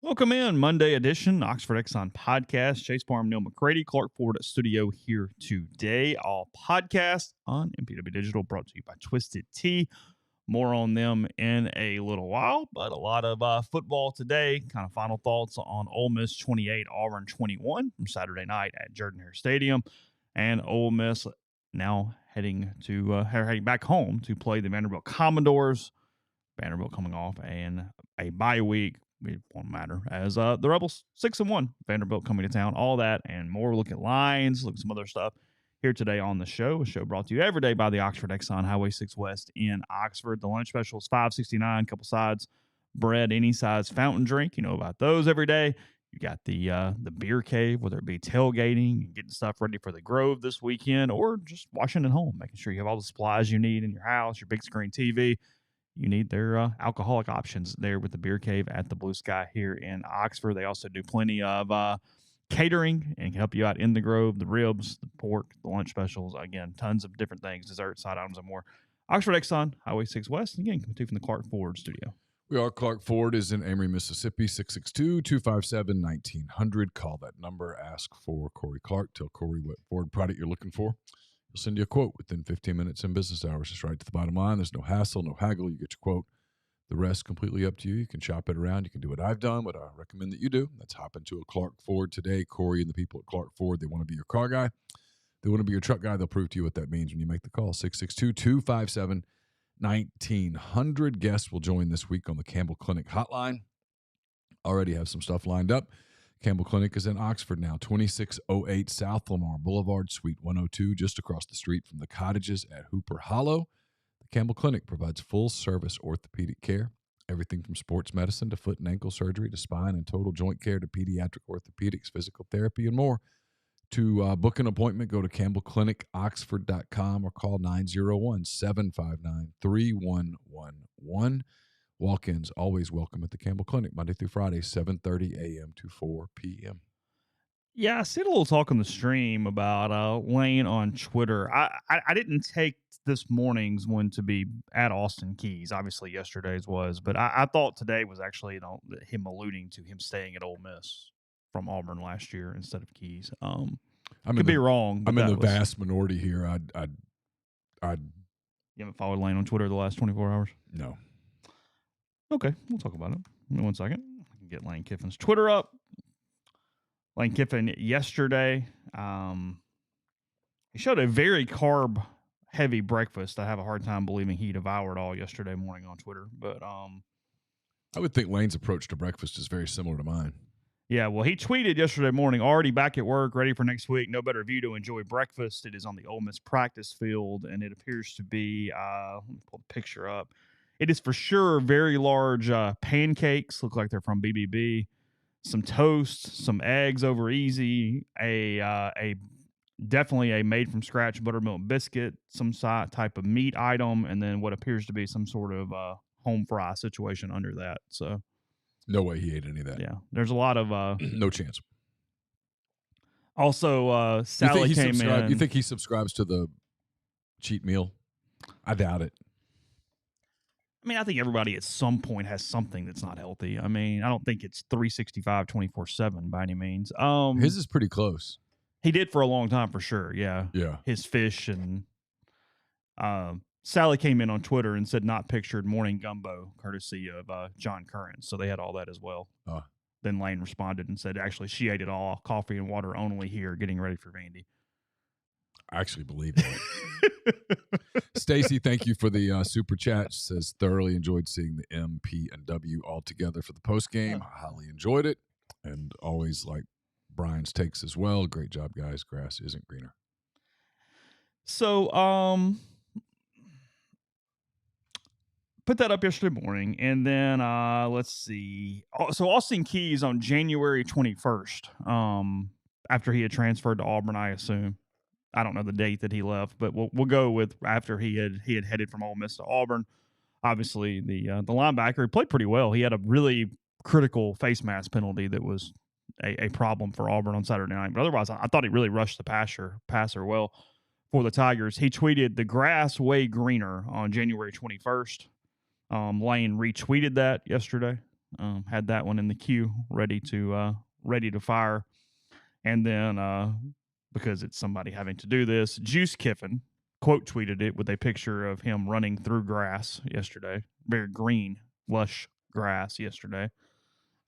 Welcome in, Monday edition, Oxford Exxon Podcast. Chase Parham, Neal, McCready, Clark Ford at studio here today. All podcasts on MPW Digital brought to you by Twisted Tea. More on them in a little while, but a lot of football today. Kind of final thoughts on Ole Miss 28, Auburn 21 from Saturday night at Jordan-Hare Stadium. And Ole Miss now heading back home to play the Vanderbilt Commodores. Vanderbilt coming off a bye week. It won't matter as the Rebels 6-1. Vanderbilt coming to town. All that and more. Look at lines. Look at some other stuff here today on the show. A show brought to you every day by the Oxford Exxon Highway 6 West in Oxford. The lunch special is $5.69. Couple sides, bread, any size fountain drink. You know about those every day. You got the beer cave, whether it be tailgating and getting stuff ready for the Grove this weekend, or just watching at home, making sure you have all the supplies you need in your house, your big screen TV. You need their alcoholic options there with the Beer Cave at the Blue Sky here in Oxford. They also do plenty of catering and can help you out in the Grove, the ribs, the pork, the lunch specials. Again, tons of different things, desserts, side items, and more. Oxford Exxon, Highway 6 West. Again, coming to you from the Clark Ford studio. We are. Clark Ford is in Amory, Mississippi, 662-257-1900. Call that number. Ask for Corey Clark. Tell Corey what Ford product you're looking for. He'll send you a quote within 15 minutes in business hours. Just right to the bottom line. There's no hassle, no haggle. You get your quote. The rest completely up to you. You can shop it around. You can do what I've done, what I recommend that you do. Let's hop into a Clark Ford today. Corey and the people at Clark Ford, they want to be your car guy. They want to be your truck guy. They'll prove to you what that means when you make the call. 662-257-1900. Guests will join this week on the Campbell Clinic hotline. Already have some stuff lined up. Campbell Clinic is in Oxford now, 2608 South Lamar Boulevard, Suite 102, just across the street from the cottages at Hooper Hollow. The Campbell Clinic provides full-service orthopedic care, everything from sports medicine to foot and ankle surgery to spine and total joint care to pediatric orthopedics, physical therapy, and more. To book an appointment, go to campbellclinicoxford.com or call 901-759-3111. Walk-ins always welcome at the Campbell Clinic, Monday through Friday, 7:30 a.m. to 4 p.m. Yeah, I see a little talk on the stream about Lane on Twitter. I didn't take this morning's one to be at Austin Keys. Obviously, yesterday's was, but I thought today was actually him alluding to him staying at Ole Miss from Auburn last year instead of Keys. Could be wrong. I'm in the vast minority here. You haven't followed Lane on Twitter the last 24 hours? No. Okay, we'll talk about it. Give me 1 second. I can get Lane Kiffin's Twitter up. Lane Kiffin yesterday, he showed a very carb-heavy breakfast. I have a hard time believing he devoured all yesterday morning on Twitter. But I would think Lane's approach to breakfast is very similar to mine. Yeah, well, he tweeted yesterday morning, already back at work, ready for next week. No better view to enjoy breakfast. It is on the Ole Miss practice field, and it appears to be, let me pull the picture up. It is for sure very large pancakes. Look like they're from BBB. Some toast, some eggs over easy, definitely a made from scratch buttermilk biscuit, some type of meat item, and then what appears to be some sort of home fry situation under that. So, no way he ate any of that. Yeah, there's a lot of no chance. Also, Sally came in. You think he subscribes to the cheat meal? I doubt it. I mean, I think everybody at some point has something that's not healthy. I mean, I don't think it's 365, 24/7 by any means. His is pretty close. He did for a long time, for sure. Yeah. Yeah. His fish and Sally came in on Twitter and said not pictured morning gumbo, courtesy of John Curran. So they had all that as well. Then Lane responded and said, actually, she ate it all. Coffee and water only here, getting ready for Vandy. I actually believe that. Stacy, thank you for the super chat. She says, thoroughly enjoyed seeing the M, P, and W all together for the postgame. I highly enjoyed it and always like Brian's takes as well. Great job, guys. Grass isn't greener. So, put that up yesterday morning, and then let's see. So Austin Keys on January 21st, after he had transferred to Auburn, I assume. I don't know the date that he left, but we'll go with after he had headed from Ole Miss to Auburn. Obviously, the linebacker played pretty well. He had a really critical face mask penalty that was a problem for Auburn on Saturday night. But otherwise, I thought he really rushed the passer well for the Tigers. He tweeted, "The grass way greener" on January 21st. Lane retweeted that yesterday. Had that one in the queue, ready to fire. And then because it's somebody having to do this, Juice Kiffin quote tweeted it with a picture of him running through grass yesterday, very green, lush grass yesterday.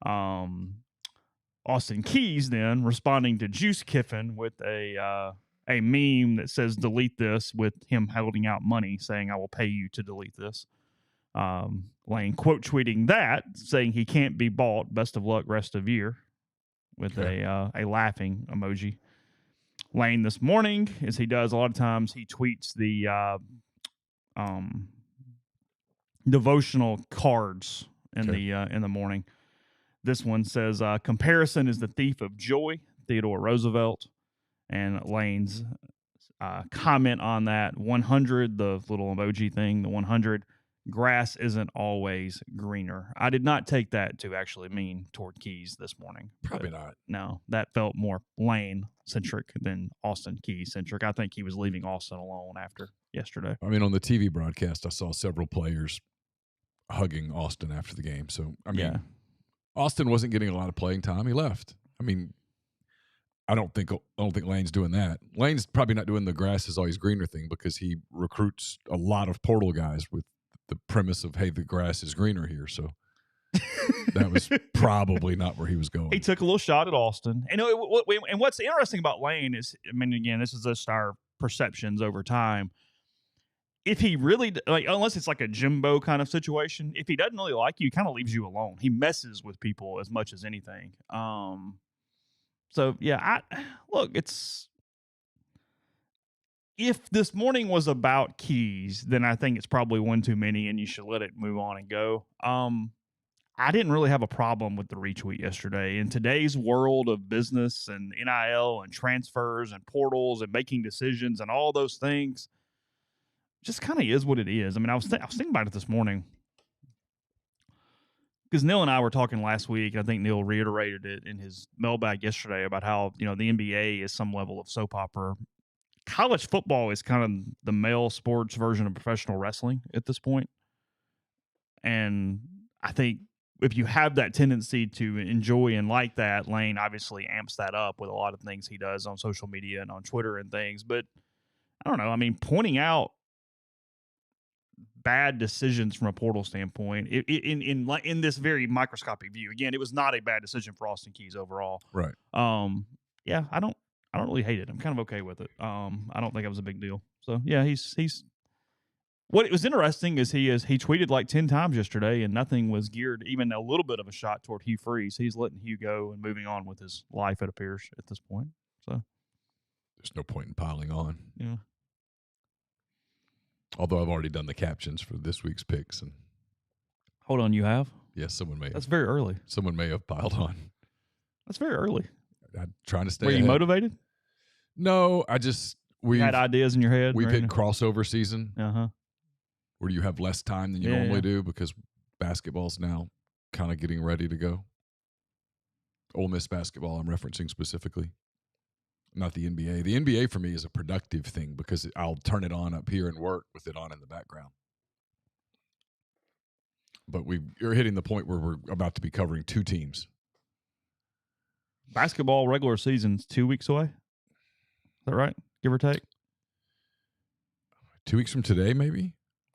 Austin Keys then responding to Juice Kiffin with a meme that says delete this, with him holding out money saying I will pay you to delete this. Lane quote tweeting that, saying he can't be bought, best of luck rest of year, with a laughing emoji. Lane this morning, as he does a lot of times, he tweets the devotional cards in the morning. This one says, comparison is the thief of joy, Theodore Roosevelt. And Lane's comment on that, 100, the little emoji thing, the 100, grass isn't always greener. I did not take that to actually mean toward Keys this morning. Probably not. No, that felt more Lane-centric than Austin Keys-centric. I think he was leaving Austin alone after yesterday. I mean, on the TV broadcast, I saw several players hugging Austin after the game. So, I mean, Austin wasn't getting a lot of playing time. He left. I mean, I don't think Lane's doing that. Lane's probably not doing the grass is always greener thing because he recruits a lot of portal guys with the premise of, hey, the grass is greener here. So that was probably not where he was going. He took a little shot at Austin. And what's interesting about Lane is, I mean, again, this is just our perceptions over time. If he really, unless it's like a Jimbo kind of situation, if he doesn't really like you, he kind of leaves you alone. He messes with people as much as anything. So, yeah, if this morning was about Keys, then I think it's probably one too many and you should let it move on and go. I didn't really have a problem with the retweet yesterday. In today's world of business and NIL and transfers and portals and making decisions and all those things, just kind of is what it is. I mean, I was thinking about it this morning because Neal and I were talking last week, and I think Neal reiterated it in his mailbag yesterday about how, the NBA is some level of soap opera. College football is kind of the male sports version of professional wrestling at this point. And I think if you have that tendency to enjoy and like that, Lane obviously amps that up with a lot of things he does on social media and on Twitter and things. But I don't know. I mean, pointing out bad decisions from a portal standpoint in this very microscopic view. Again, it was not a bad decision for Austin Keys overall. Right. Yeah, I don't really hate it. I'm kind of okay with it. I don't think it was a big deal. So yeah, he's what was interesting is he tweeted like 10 times yesterday and nothing was geared even a little bit of a shot toward Hugh Freeze. He's letting Hugh go and moving on with his life, it appears, at this point. So there's no point in piling on. Yeah. Although I've already done the captions for this week's picks. And hold on, you have? Yes, someone may. That's very early. Someone may have piled on. That's very early. I'm trying to stay Were you ahead. Motivated? No, we had ideas in your head. We've hit crossover season. Where you have less time than you normally do because basketball's now kind of getting ready to go. Ole Miss basketball, I'm referencing specifically. Not the NBA. The NBA for me is a productive thing because I'll turn it on up here and work with it on in the background. But you're hitting the point where we're about to be covering two teams. Basketball regular season's 2 weeks away. Is that right? Give or take? 2 weeks from today, maybe?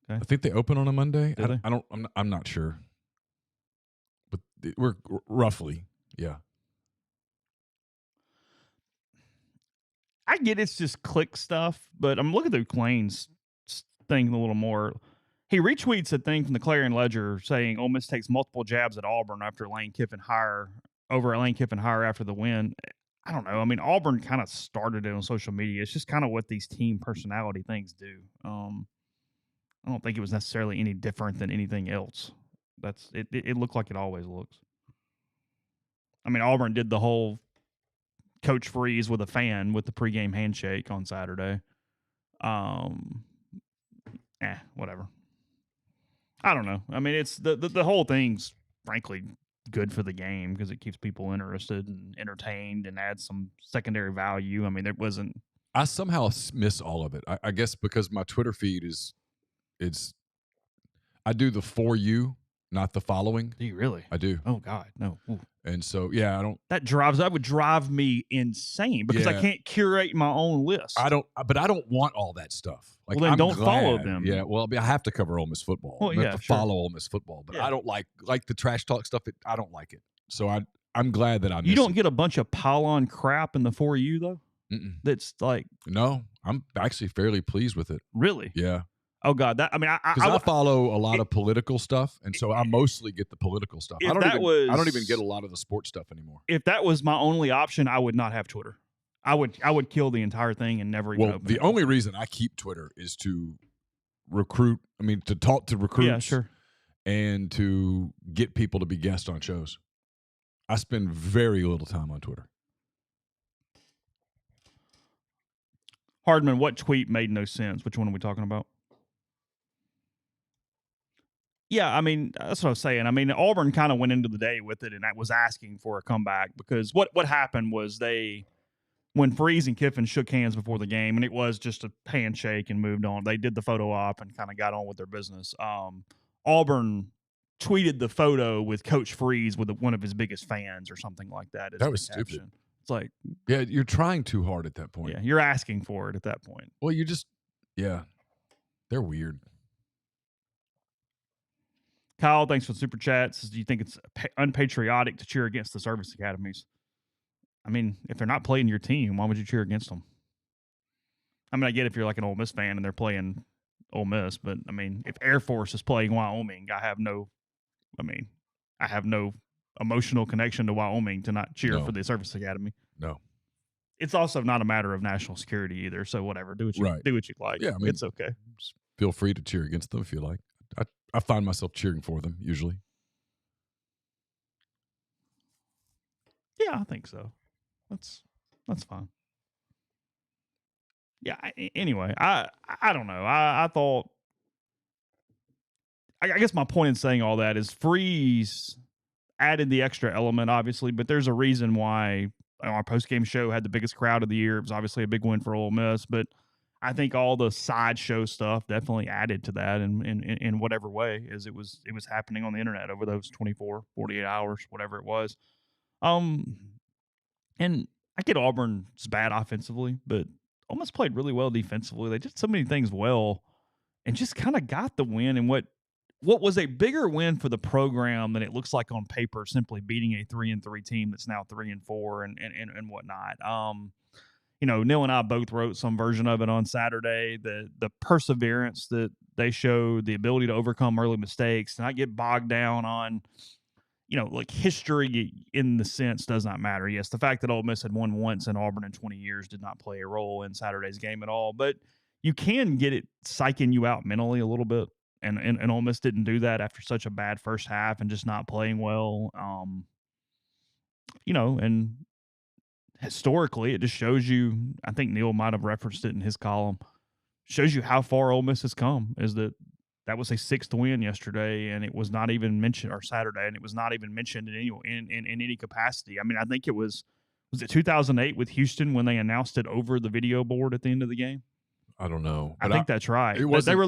Okay. I think they open on a Monday. I'm not sure. But we're roughly, yeah. I get it's just click stuff, but I'm looking through Lane's thing a little more. He retweets a thing from the Clarion Ledger saying Ole Miss takes multiple jabs at Auburn after Lane Kiffin hire after the win. I don't know. I mean, Auburn kind of started it on social media. It's just kind of what these team personality things do. I don't think it was necessarily any different than anything else. It looked like it always looks. I mean, Auburn did the whole Coach Freeze with a fan with the pregame handshake on Saturday. Whatever. I don't know. I mean, it's the whole thing's frankly good for the game because it keeps people interested and entertained and adds some secondary value. I mean, there wasn't. I somehow miss all of it. I guess because my Twitter feed is I do the For You not the following. Do you really? I do. Oh God, no. Ooh. And so, yeah, I don't. That would drive me insane because I Yeah. can't curate my own list. But I don't want all that stuff. Like, Well, then I'm don't follow glad. them. Yeah, well, I have to cover Ole Miss football. Well, I have yeah, to sure. follow Ole Miss football, but Yeah. I don't like the trash talk stuff. I don't like it. So I'm glad that I. You don't get a bunch of pile-on crap in the 4U though. Mm-mm. That's like No, I'm actually fairly pleased with it. really. Yeah, Oh God, that I mean, because I follow a lot of political stuff, and so I mostly get the political stuff. I don't even get a lot of the sports stuff anymore. If that was my only option, I would not have Twitter. I would kill the entire thing and never even open the it. only reason I keep Twitter is to recruit. I mean, to talk to recruits. Yeah, sure. And to get people to be guests on shows. I spend very little time on Twitter. Hardman, what tweet made no sense? Which one are we talking about? Yeah, I mean, that's what I was saying. I mean, Auburn kind of went into the day with it and that was asking for a comeback because what happened was when Freeze and Kiffin shook hands before the game, and it was just a handshake and moved on, they did the photo op and kind of got on with their business. Auburn tweeted the photo with Coach Freeze with one of his biggest fans or something like that. That was stupid. It's like, yeah, you're trying too hard at that point. Yeah, you're asking for it at that point. Well, they're weird. Kyle, thanks for the super chat. Says, do you think it's unpatriotic to cheer against the service academies? I mean, if they're not playing your team, why would you cheer against them? I mean, I get if you're like an Ole Miss fan and they're playing Ole Miss, but I mean, if Air Force is playing Wyoming, I have no emotional connection to Wyoming to not cheer for the service academy. No. It's also not a matter of national security either. So whatever, do what you like. Yeah, I mean, it's okay. Feel free to cheer against them if you like. I find myself cheering for them usually. Yeah, I think so. That's fine. Yeah. Anyway, I don't know. I thought. I guess my point in saying all that is Freeze added the extra element, obviously, but there's a reason why our postgame show had the biggest crowd of the year. It was obviously a big win for Ole Miss, but I think all the sideshow stuff definitely added to that in whatever way as it was happening on the internet over those 24, 48 hours, whatever it was. And I get Auburn's bad offensively, but Ole Miss played really well defensively. They did so many things well and just kind of got the win. And what was a bigger win for the program than it looks like on paper, simply beating a 3-3 team that's now 3-4 and whatnot. Neal and I both wrote some version of it on Saturday. The perseverance that they showed, the ability to overcome early mistakes, not get bogged down on, like history in the sense does not matter. Yes, the fact that Ole Miss had won once in Auburn in 20 years did not play a role in Saturday's game at all. But you can get it psyching you out mentally a little bit. And Ole Miss didn't do that after such a bad first half and just not playing well. And historically, it just shows you, I think Neal might have referenced it in his column, shows you how far Ole Miss has come, is that was a 6th win yesterday, and it was not even mentioned, or Saturday, and it was not even mentioned in any capacity. I mean, I think it was it 2008 with Houston when they announced it over the video board at the end of the game? I don't know. I think that's right. They were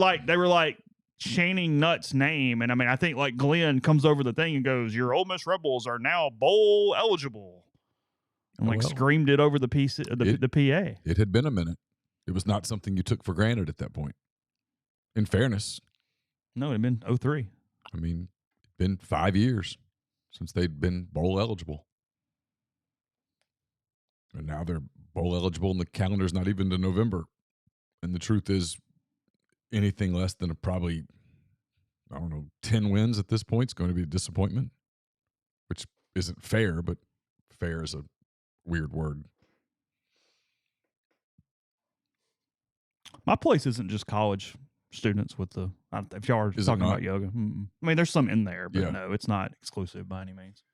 like Channing Nutt's name, and I mean, I think like Glenn comes over the thing and goes, "Your Ole Miss Rebels are now bowl eligible," and screamed it over the PA. It had been a minute. It was not something you took for granted at that point. In fairness, no, it had been 2003. I mean, it's been 5 years since they'd been bowl eligible, and now they're bowl eligible, and the calendar's not even to November. And the truth is, anything less than probably, 10 wins at this point is going to be a disappointment, which isn't fair, but fair is a weird word. My place isn't just college students with if y'all are talking about yoga. I mean, there's some in there, but no, it's not exclusive by any means.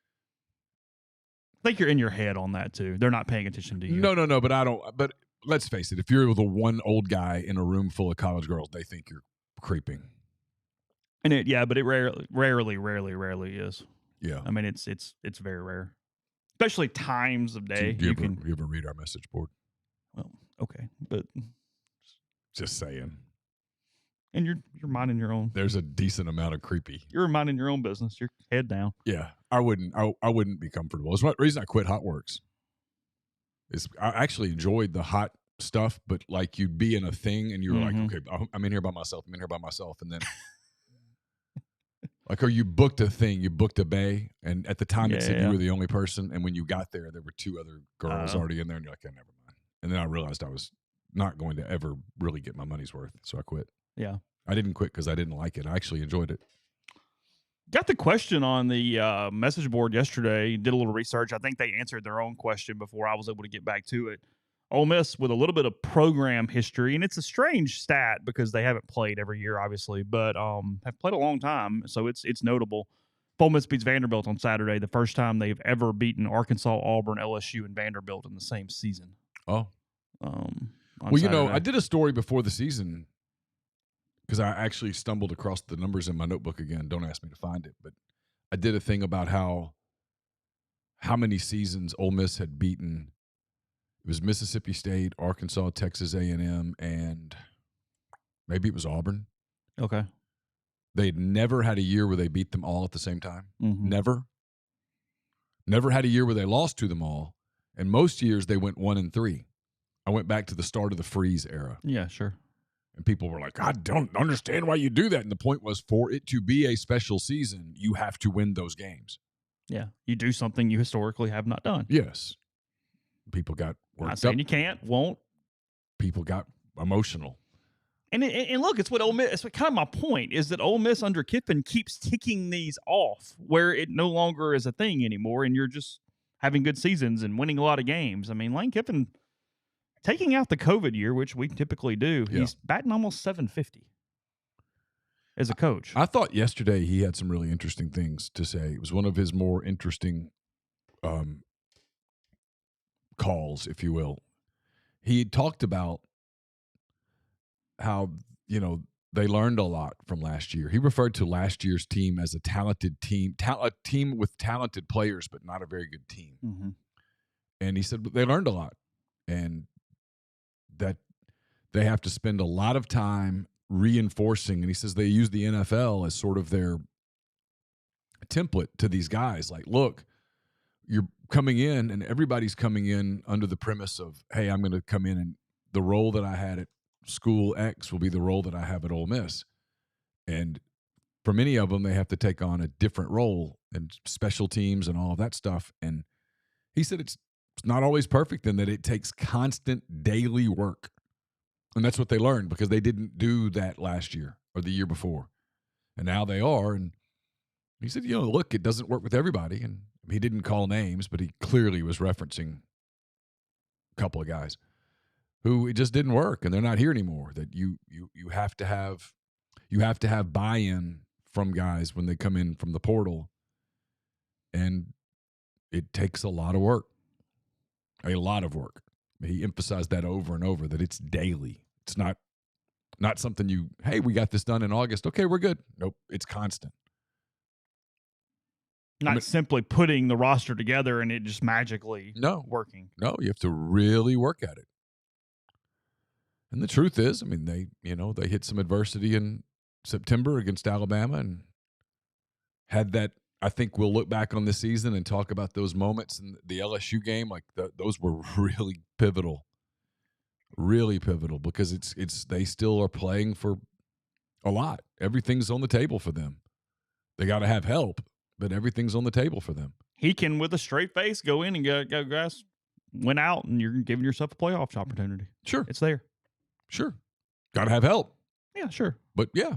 I think you're in your head on that too. They're not paying attention to you. No, but I don't. But let's face it, if you're the one old guy in a room full of college girls, they think you're creeping. And but it rarely is. Yeah. I mean, it's very rare, especially times of day. Do you ever read our message board? Well, okay, but just saying. And you're minding your own. There's a decent amount of creepy. You're minding your own business. Your head down. Yeah, I wouldn't be comfortable. It's one reason I quit Hot Works. I actually enjoyed the hot stuff, but like you'd be in a thing and you were like, okay, I'm in here by myself. And then like, or you booked a thing, you booked a bay, and at the time it said you were the only person. And when you got there were 2 other girls already in there, and you're like, never mind. And then I realized I was not going to ever really get my money's worth. So I quit. Yeah. I didn't quit because I didn't like it. I actually enjoyed it. Got the question on the message board yesterday. Did a little research. I think they answered their own question before I was able to get back to it. Ole Miss with a little bit of program history, and it's a strange stat because they haven't played every year, obviously, but have played a long time, so it's notable. Ole Miss beats Vanderbilt on Saturday, the first time they've ever beaten Arkansas, Auburn, LSU, and Vanderbilt in the same season. Oh. Well, Saturday. I did a story before the season because I actually stumbled across the numbers in my notebook again. Don't ask me to find it, but I did a thing about how many seasons Ole Miss had beaten. It was Mississippi State, Arkansas, Texas A&M, and maybe it was Auburn. Okay. They'd never had a year where they beat them all at the same time. Mm-hmm. Never had a year where they lost to them all. And most years they went 1-3. I went back to the start of the freeze era. Yeah, sure. And people were like, I don't understand why you do that. And the point was, for it to be a special season, you have to win those games. Yeah. You do something you historically have not done. Yes. People got worked Not saying up. you can't, won't. People got emotional. And look, it's what Ole Miss. It's kind of my point is that Ole Miss under Kiffin keeps ticking these off where it no longer is a thing anymore, and you're just having good seasons and winning a lot of games. I mean, Lane Kiffin, taking out the COVID year, which we typically do, he's batting almost 750 as a coach. I thought yesterday he had some really interesting things to say. It was one of his more interesting calls, if you will. He talked about how, they learned a lot from last year. He referred to last year's team as a talented team, a team with talented players, but not a very good team. Mm-hmm. And he said they learned a lot, and that they have to spend a lot of time reinforcing. And he says they use the NFL as sort of their template to these guys. Like, look, you're coming in, and everybody's coming in under the premise of, hey, I'm going to come in, and the role that I had at school X will be the role that I have at Ole Miss. And for many of them, they have to take on a different role and special teams and all of that stuff. And he said it's not always perfect, and that it takes constant daily work. And that's what they learned, because they didn't do that last year or the year before. And now they are. And he said, look, it doesn't work with everybody. And he didn't call names, but he clearly was referencing a couple of guys who it just didn't work, and they're not here anymore. That you have to have buy-in from guys when they come in from the portal, and it takes a lot of work. A lot of work. He emphasized that over and over, that it's daily. It's not something hey, we got this done in August. Okay, we're good. Nope, it's constant. Not simply putting the roster together and it just magically working. No, you have to really work at it. And the truth is, they hit some adversity in September against Alabama and had that. I think we'll look back on this season and talk about those moments in the LSU game. Like those were really pivotal, because it's they still are playing for a lot. Everything's on the table for them. They got to have help, but everything's on the table for them. He can, with a straight face, go in and go, guys, win out, and you're giving yourself a playoff opportunity. Sure. It's there. Sure. Got to have help. Yeah, sure. But yeah.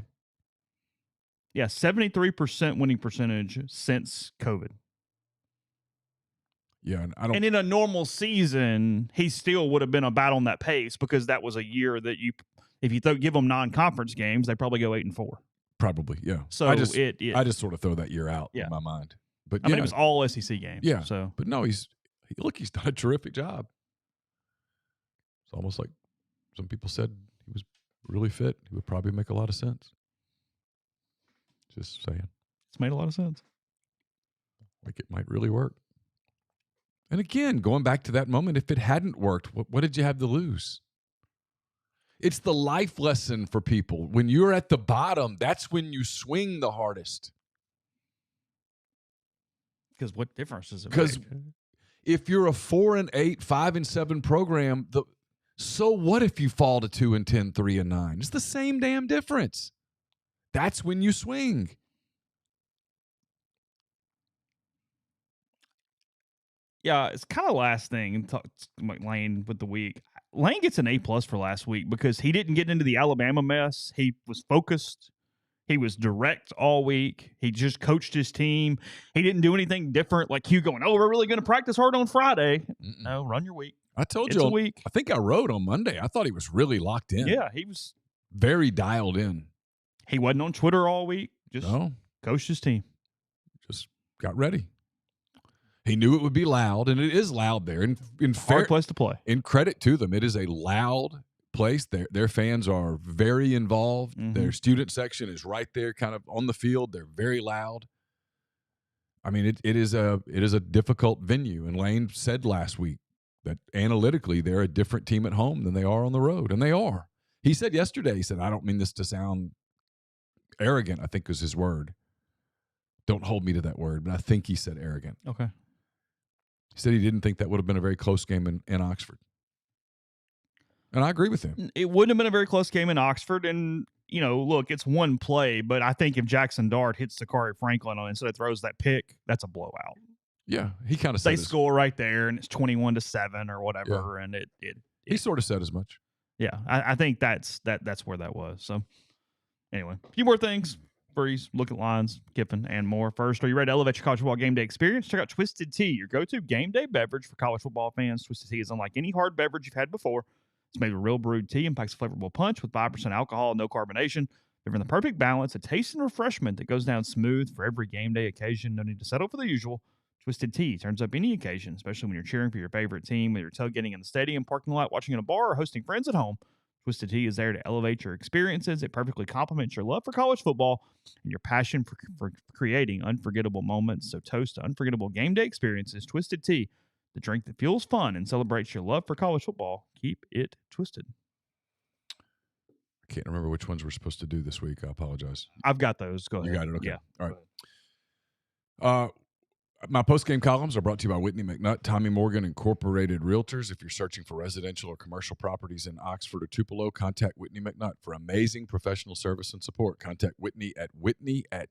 Yeah, 73% winning percentage since COVID. Yeah, and in a normal season, he still would have been about on that pace, because that was a year that if you give them non-conference games, they probably go 8-4. Probably, yeah. So I just sort of throw that year out in my mind. But it was all SEC games. Yeah. So, but no, he's done a terrific job. It's almost like some people said he was really fit. He would probably make a lot of sense. Just saying. It's made a lot of sense. Like it might really work. And again, going back to that moment, if it hadn't worked, what did you have to lose? It's the life lesson for people. When you're at the bottom, that's when you swing the hardest. Because what difference does it Because make? if you're a 4-8, 5-7 program, so what if you fall to 2-10, 3-9? It's the same damn difference. That's when you swing. Yeah, it's kind of last thing. Like Lane with the week. Lane gets an A+ for last week because he didn't get into the Alabama mess. He was focused. He was direct all week. He just coached his team. He didn't do anything different like Hugh going, we're really going to practice hard on Friday. No, run your week. I told It's you. a week. I think I wrote on Monday. I thought he was really locked in. Yeah, he was very dialed in. He wasn't on Twitter all week. Just coached his team. Just got ready. He knew it would be loud, and it is loud there. Hard place to play. In credit to them, it is a loud place. Their fans are very involved. Mm-hmm. Their student section is right there, kind of on the field. They're very loud. I mean, it is a difficult venue. And Lane said last week that analytically they're a different team at home than they are on the road, and they are. He said yesterday, he said, I don't mean this to sound arrogant, I think was his word. Don't hold me to that word, but I think he said arrogant. Okay. He said he didn't think that would have been a very close game in Oxford. And I agree with him. It wouldn't have been a very close game in Oxford. And, look, it's one play, but I think if Jackson Dart hits Sakari Franklin on instead of throws that pick, that's a blowout. Yeah, he kind of said they score right there, and it's 21-7 or whatever, and it he sort of said as much. Yeah, I think that's where that was. So, anyway, a few more things. Breeze, look at lines, Kiffin, and more. First, are you ready to elevate your college football game day experience? Check out Twisted Tea, your go-to game day beverage for college football fans. Twisted Tea is unlike any hard beverage you've had before. It's made with real brewed tea and packs a flavorful punch with 5% alcohol, no carbonation. They're in the perfect balance, a taste and refreshment that goes down smooth for every game day occasion. No need to settle for the usual. Twisted Tea turns up any occasion, especially when you're cheering for your favorite team, whether you're tailgating in the stadium, parking lot, watching in a bar, or hosting friends at home. Twisted Tea is there to elevate your experiences. It perfectly complements your love for college football and your passion for creating unforgettable moments. So toast to unforgettable game day experiences. Twisted Tea, the drink that fuels fun and celebrates your love for college football. Keep it twisted. I can't remember which ones we're supposed to do this week. I apologize. I've got those. Go ahead. You got it? Okay. Yeah. All right. My post-game columns are brought to you by Whitney McNutt, Tommy Morgan Incorporated Realtors. If you're searching for residential or commercial properties in Oxford or Tupelo, contact Whitney McNutt for amazing professional service and support. Contact Whitney at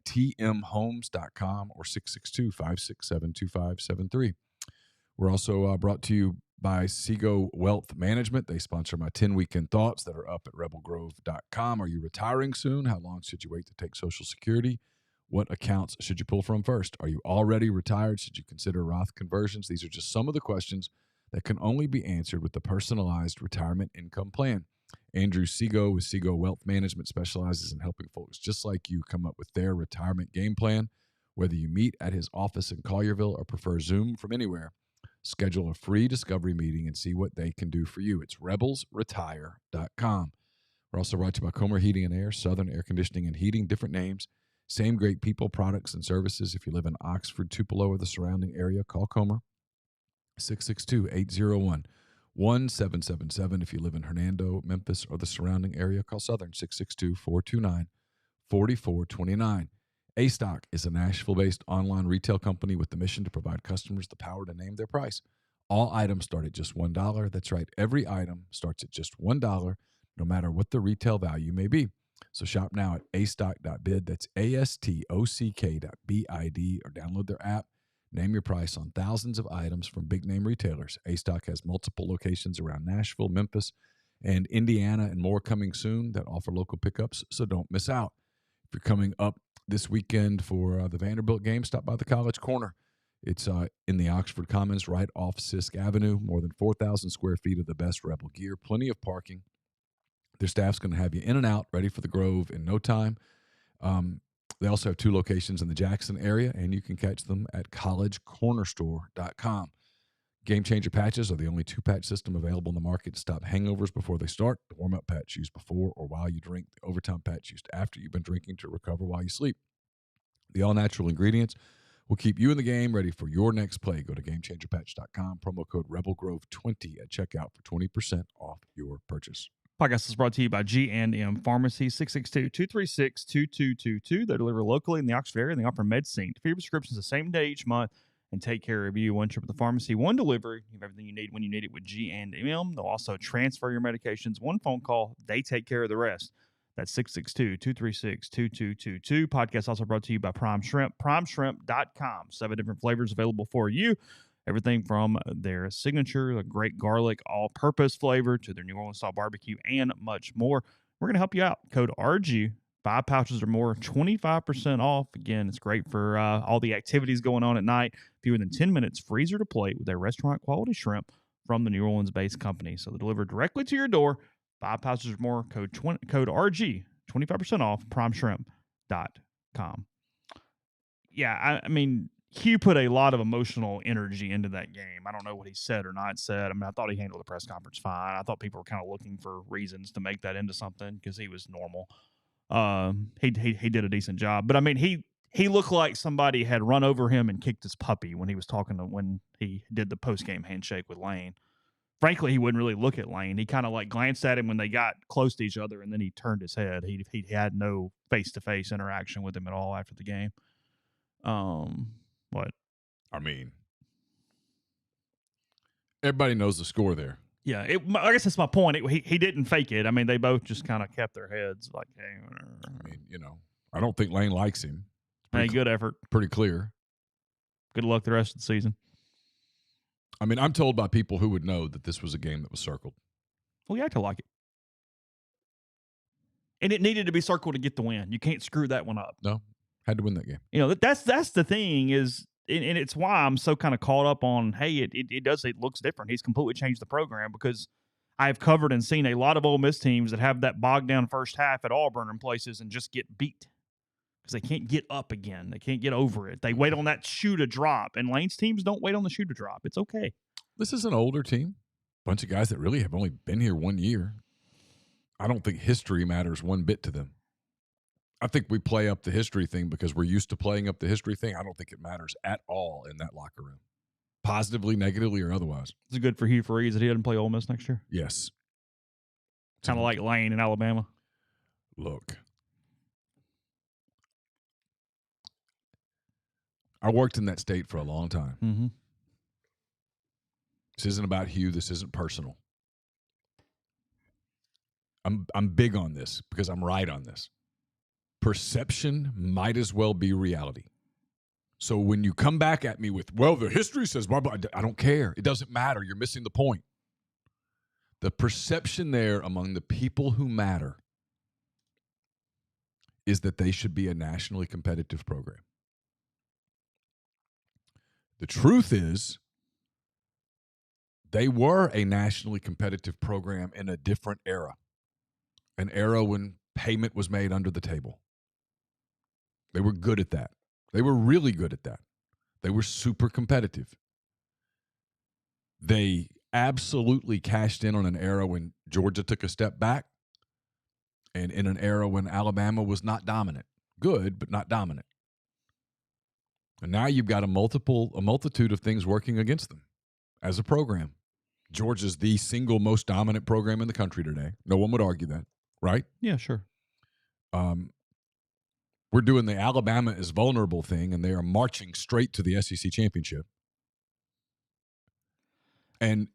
tmhomes.com or 662-567-2573. We're also brought to you by Seago Wealth Management. They sponsor my 10 Weekend Thoughts that are up at rebelgrove.com. Are you retiring soon? How long should you wait to take Social Security? What accounts should you pull from first? Are you already retired? Should you consider Roth conversions? These are just some of the questions that can only be answered with the personalized retirement income plan. Andrew Seago with Seago Wealth Management specializes in helping folks just like you come up with their retirement game plan. Whether you meet at his office in Collierville or prefer Zoom from anywhere, schedule a free discovery meeting and see what they can do for you. It's rebelsretire.com. We're also brought to you by Comer Heating and Air, Southern Air Conditioning and Heating, different names. Same great people, products, and services. If you live in Oxford, Tupelo, or the surrounding area, call Comer, 662-801-1777. If you live in Hernando, Memphis, or the surrounding area, call Southern, 662-429-4429. A-Stock is a Nashville-based online retail company with the mission to provide customers the power to name their price. All items start at just $1. That's right, every item starts at just $1, no matter what the retail value may be. So shop now at astock.bid. That's ASTOCK.BID, or download their app. Name your price on thousands of items from big-name retailers. A-Stock has multiple locations around Nashville, Memphis, and Indiana, and more coming soon that offer local pickups, so don't miss out. If you're coming up this weekend for the Vanderbilt game, stop by the College Corner. It's in the Oxford Commons right off Sisk Avenue. More than 4,000 square feet of the best Rebel gear, plenty of parking. Their staff's going to have you in and out, ready for the Grove in no time. They also have 2 locations in the Jackson area, and you can catch them at collegecornerstore.com. Game Changer patches are the only 2-patch system available in the market to stop hangovers before they start. The warm-up patch used before or while you drink. The overtime patch used after you've been drinking to recover while you sleep. The all-natural ingredients will keep you in the game, ready for your next play. Go to GameChangerPatch.com. Promo code RebelGrove20 at checkout for 20% off your purchase. Podcast is brought to you by G&M Pharmacy, 662-236-2222. They deliver locally in the Oxford area and they offer MedSync. For your prescriptions the same day each month and take care of you. One trip to the pharmacy, one delivery. You have everything you need when you need it with G&M. They'll also transfer your medications. One phone call, they take care of the rest. That's 662-236-2222. Podcast also brought to you by Prime Shrimp, primeshrimp.com. 7 different flavors available for you. Everything from their signature, the great garlic all-purpose flavor, to their New Orleans-style barbecue, and much more. We're going to help you out. Code RG, 5 pouches or more, 25% off. Again, it's great for all the activities going on at night. Fewer than 10 minutes, freezer to plate with their restaurant-quality shrimp from the New Orleans-based company. So they deliver directly to your door. 5 pouches or more, code RG, 25% off, primeshrimp.com. Yeah, I mean, Hugh put a lot of emotional energy into that game. I don't know what he said or not said. I mean, I thought he handled the press conference fine. I thought people were kind of looking for reasons to make that into something because he was normal. He did a decent job. But, I mean, he looked like somebody had run over him and kicked his puppy when he was when he did the post-game handshake with Lane. Frankly, he wouldn't really look at Lane. He kind of like glanced at him when they got close to each other, and then he turned his head. He had no face-to-face interaction with him at all after the game. What? I mean, everybody knows the score there. Yeah, I guess that's my point. He didn't fake it. I mean, they both just kind of kept their heads like, hey. I mean, I don't think Lane likes him. Hey, good effort. Pretty clear. Good luck the rest of the season. I mean, I'm told by people who would know that this was a game that was circled. Well, you have to like it. And it needed to be circled to get the win. You can't screw that one up. No, had to win that game. That's the thing is, and it's why I'm so kind of caught up on, hey, it looks different. He's completely changed the program because I've covered and seen a lot of Ole Miss teams that have that bogged down first half at Auburn and places and just get beat because they can't get up again. They can't get over it. They wait on that shoe to drop, and Lane's teams don't wait on the shoe to drop. It's okay. This is an older team. Bunch of guys that really have only been here 1 year. I don't think history matters one bit to them. I think we play up the history thing because we're used to playing up the history thing. I don't think it matters at all in that locker room, positively, negatively, or otherwise. Is it good for Hugh Freeze that he doesn't play Ole Miss next year? Yes. Kind of like Lane in Alabama. Look, I worked in that state for a long time. Mm-hmm. This isn't about Hugh. This isn't personal. I'm big on this because I'm right on this. Perception might as well be reality. So when you come back at me with, well, the history says blah, blah, I don't care. It doesn't matter. You're missing the point. The perception there among the people who matter is that they should be a nationally competitive program. The truth is, they were a nationally competitive program in a different era, an era when payment was made under the table. They were good at that. They were really good at that. They were super competitive. They absolutely cashed in on an era when Georgia took a step back and in an era when Alabama was not dominant. Good, but not dominant. And now you've got a multitude of things working against them as a program. Georgia's the single most dominant program in the country today. No one would argue that, right? Yeah, sure. We're doing the Alabama is vulnerable thing, and they are marching straight to the SEC championship. And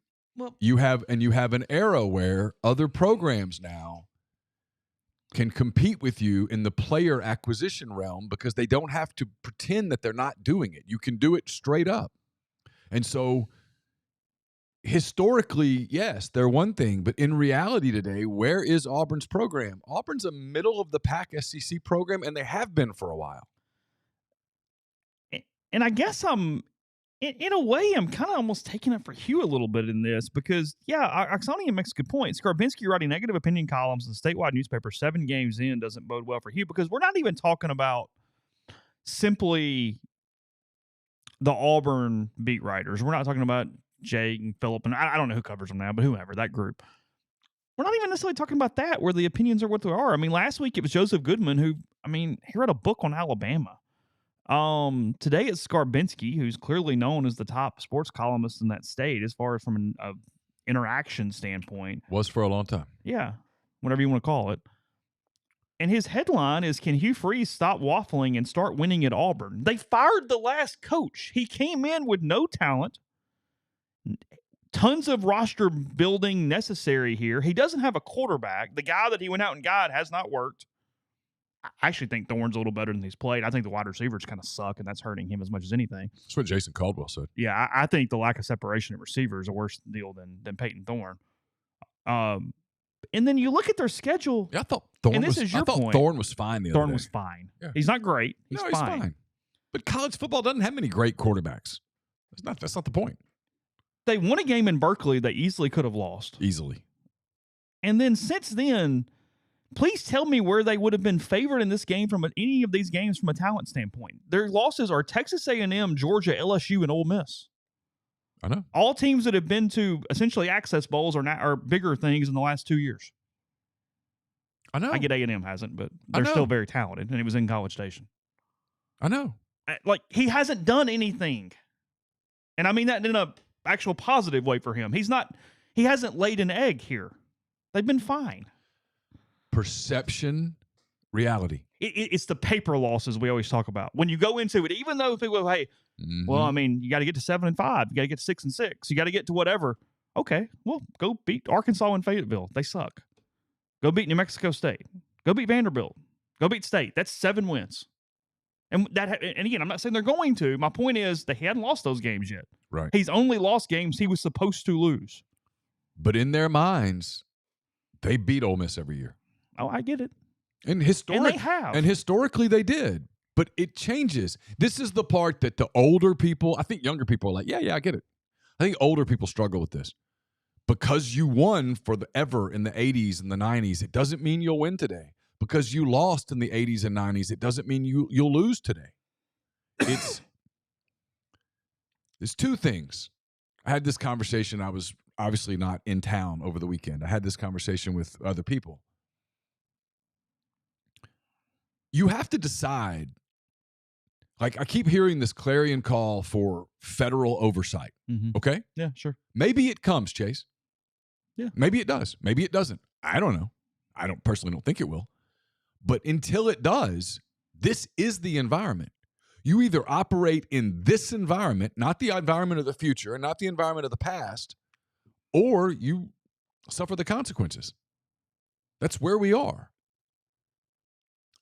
you have an era where other programs now can compete with you in the player acquisition realm because they don't have to pretend that they're not doing it. You can do it straight up. And so historically, yes, they're one thing, but in reality today, where is Auburn's program? Auburn's a middle-of-the-pack SEC program, and they have been for a while. And I guess in a way, I'm kind of almost taking it for Hugh a little bit in this because, yeah, Oxonian makes a good point. Skarbinski writing negative opinion columns in the statewide newspaper 7 games in doesn't bode well for Hugh because we're not even talking about simply the Auburn beat writers. We're not talking about Jay and Phillip, and I don't know who covers them now, but whoever, that group. We're not even necessarily talking about that, where the opinions are what they are. I mean, last week it was Joseph Goodman who, he read a book on Alabama. Today it's Skarbinski, who's clearly known as the top sports columnist in that state as far as from an interaction standpoint. Was for a long time. Yeah. whatever you want to call it. And his headline is, can Hugh Freeze stop waffling and start winning at Auburn? They fired the last coach. He came in with no talent, tons of roster building necessary here. He doesn't have a quarterback. The guy that he went out and got has not worked. I actually think Thorne's a little better than he's played. I think the wide receivers kind of suck, and that's hurting him as much as anything. That's what Jason Caldwell said. Yeah, I think the lack of separation at receiver is a worse deal than Peyton Thorne. And then you look at their schedule. Yeah, I thought Thorne was point. Thorne was fine the other Thorne day. was fine. Yeah. He's not great. He's He's fine. fine. But college football doesn't have many great quarterbacks. That's not the point. They won a game in Berkeley they easily could have lost. Easily. And then since then, please tell me where they would have been favored in this game from any of these games from a talent standpoint. Their losses are Texas A&M, Georgia, LSU, and Ole Miss. I know. All teams that have been to essentially Access Bowls are bigger things in the last 2 years. I know. I get A&M hasn't, but they're still very talented, and it was in College Station. I know. Like, he hasn't done anything. And I mean that in a actual positive way for him. He hasn't laid an egg here. They've been fine. Perception, reality. It's the paper losses we always talk about. When you go into it, even though people, hey, well, I mean, you got to get to 7-5. You got to get to 6-6. You got to get to whatever. Okay, well, go beat Arkansas and Fayetteville. They suck. Go beat New Mexico State. Go beat Vanderbilt. Go beat State. That's 7 wins. And again, I'm not saying they're going to. My point is that he hadn't lost those games yet. Right. He's only lost games he was supposed to lose. But in their minds, they beat Ole Miss every year. Oh, I get it. And they have. And historically they did. But it changes. This is the part that the older people, I think younger people are like, yeah, I get it. I think older people struggle with this. Because you won forever in the 80s and the 90s, it doesn't mean you'll win today. Because you lost in the 80s and 90s, it doesn't mean you'll lose today. There's two things. I had this conversation. I was obviously not in town over the weekend. I had this conversation with other people. You have to decide. Like, I keep hearing this clarion call for federal oversight. Mm-hmm. Okay? Yeah, sure. Maybe it comes, Chase. Yeah. Maybe it does. Maybe it doesn't. I don't know. I personally don't think it will. But until it does, this is the environment. You either operate in this environment, not the environment of the future and not the environment of the past, or you suffer the consequences. That's where we are.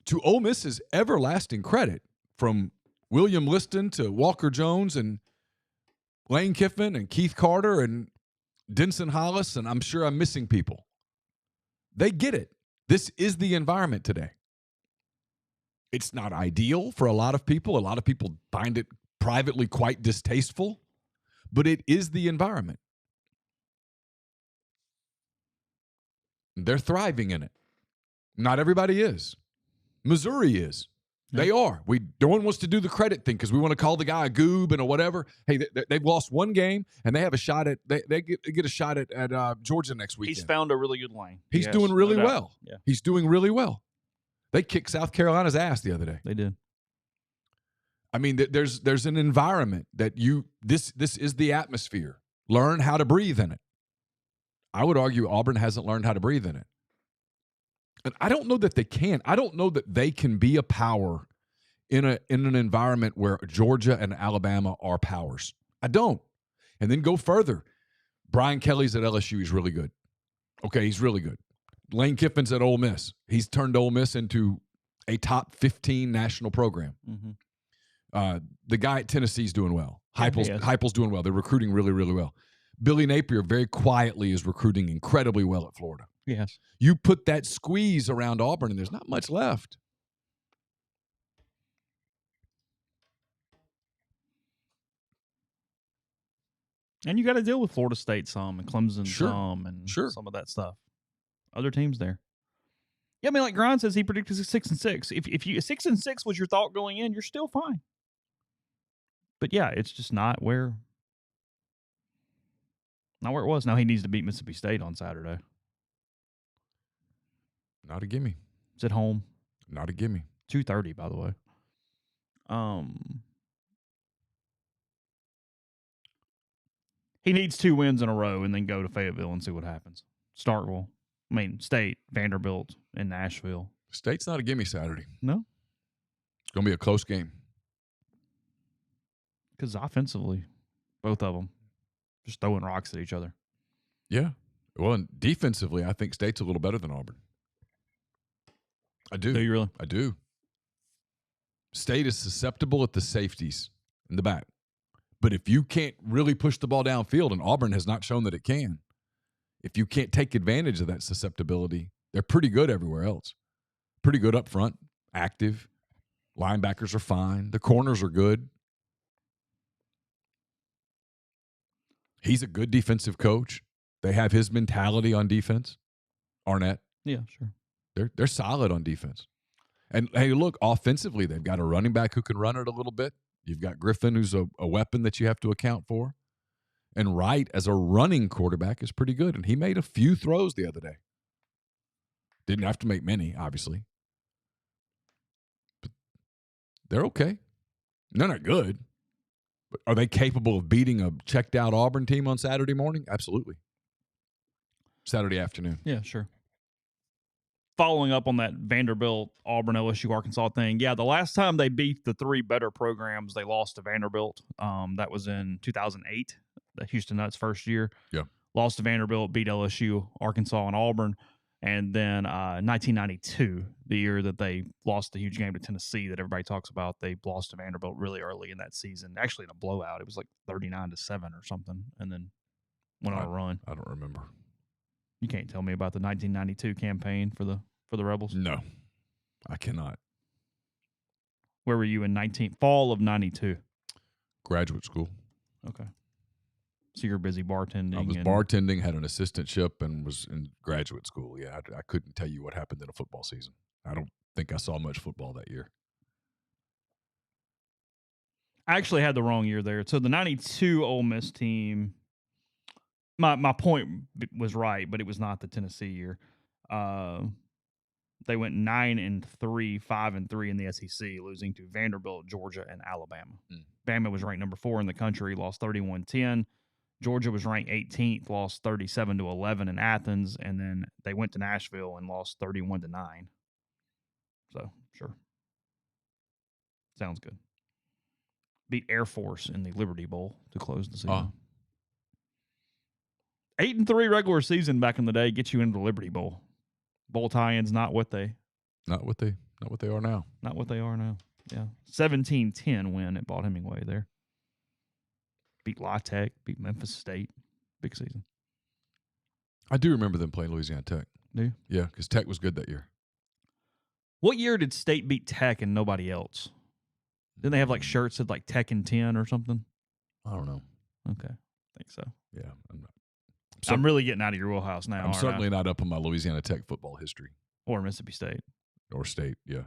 To Ole Miss's everlasting credit, from William Liston to Walker Jones and Lane Kiffin and Keith Carter and Denson Hollis, and I'm sure I'm missing people. They get it. This is the environment today. It's not ideal for a lot of people. A lot of people find it privately quite distasteful, but it is the environment. They're thriving in it. Not everybody is. Missouri is. They are. No one wants to do the credit thing because we want to call the guy a goob and a whatever. Hey, they've lost one game and they have a shot at they get a shot at Georgia next weekend. He's found a really good lane. He's doing really well. Yeah. He's doing really well. They kicked South Carolina's ass the other day. They did. I mean, there's an environment that this is the atmosphere. Learn how to breathe in it. I would argue Auburn hasn't learned how to breathe in it. And I don't know that they can. I don't know that they can be a power in an environment where Georgia and Alabama are powers. I don't. And then go further. Brian Kelly's at LSU. He's really good. Okay, he's really good. Lane Kiffin's at Ole Miss. He's turned Ole Miss into a top 15 national program. Mm-hmm. The guy at Tennessee's doing well. Heupel's doing well. They're recruiting really, really well. Billy Napier very quietly is recruiting incredibly well at Florida. Yes. You put that squeeze around Auburn, and there's not much left. And you got to deal with Florida State some and Clemson some and some of that stuff. Other teams there. Yeah, I mean, like Grind says, he predicted 6-6. If 6-6 was your thought going in, you're still fine. But yeah, it's just not where it was. Now he needs to beat Mississippi State on Saturday. Not a gimme. It's at home. Not a gimme. 2:30, by the way. He needs 2 wins in a row and then go to Fayetteville and see what happens. Starkville. I mean, State, Vanderbilt, and Nashville. State's not a gimme Saturday. No? It's going to be a close game. Because offensively, both of them just throwing rocks at each other. Yeah. Well, and defensively, I think State's a little better than Auburn. I do. Do you really? I do. State is susceptible at the safeties in the back. But if you can't really push the ball downfield, and Auburn has not shown that it can, if you can't take advantage of that susceptibility, they're pretty good everywhere else. Pretty good up front, active. Linebackers are fine. The corners are good. He's a good defensive coach. They have his mentality on defense. Arnett. Yeah, sure. They're solid on defense. And, hey, look, offensively, they've got a running back who can run it a little bit. You've got Griffin, who's a weapon that you have to account for. And Wright, as a running quarterback, is pretty good. And he made a few throws the other day. Didn't have to make many, obviously. But they're okay. They're not good. But are they capable of beating a checked-out Auburn team on Saturday morning? Absolutely. Saturday afternoon. Yeah, sure. Following up on that Vanderbilt, Auburn, LSU, Arkansas thing, yeah, the last time they beat the three better programs, they lost to Vanderbilt. That was in 2008, the Houston Nuts' first year. Yeah. Lost to Vanderbilt, beat LSU, Arkansas, and Auburn. And then 1992, the year that they lost the huge game to Tennessee that everybody talks about, they lost to Vanderbilt really early in that season. Actually, in a blowout. It was like 39-7 or something, and then went on a run. I don't remember. You can't tell me about the 1992 campaign for the Rebels? No, I cannot. Where were you in fall of 92? Graduate school. Okay. So you're busy bartending. I was bartending, had an assistantship, and was in graduate school. Yeah, I couldn't tell you what happened in a football season. I don't think I saw much football that year. I actually had the wrong year there. So the 92 Ole Miss team, my point was right, but it was not the Tennessee year. They went 9-3, 5-3 in the SEC, losing to Vanderbilt, Georgia, and Alabama. Bama was ranked number 4 in the country, lost 31-10. Georgia was ranked 18th, lost 37-11 in Athens, and then they went to Nashville and lost 31-9. So, sure. Sounds good. Beat Air Force in the Liberty Bowl to close the season. 8-3 regular season back in the day gets you into the Liberty Bowl. Bowl tie-ins not what they are now. Not what they are now. Yeah. 17-10 win at Vaught-Hemingway there. Beat La Tech, beat Memphis State. Big season. I do remember them playing Louisiana Tech. Do you? Yeah, because Tech was good that year. What year did State beat Tech and nobody else? Didn't they have like shirts that like Tech in 10 or something? I don't know. Okay. I think so. Yeah. I'm really getting out of your wheelhouse now. I'm certainly not up on my Louisiana Tech football history. Or Mississippi State. Or State, yeah.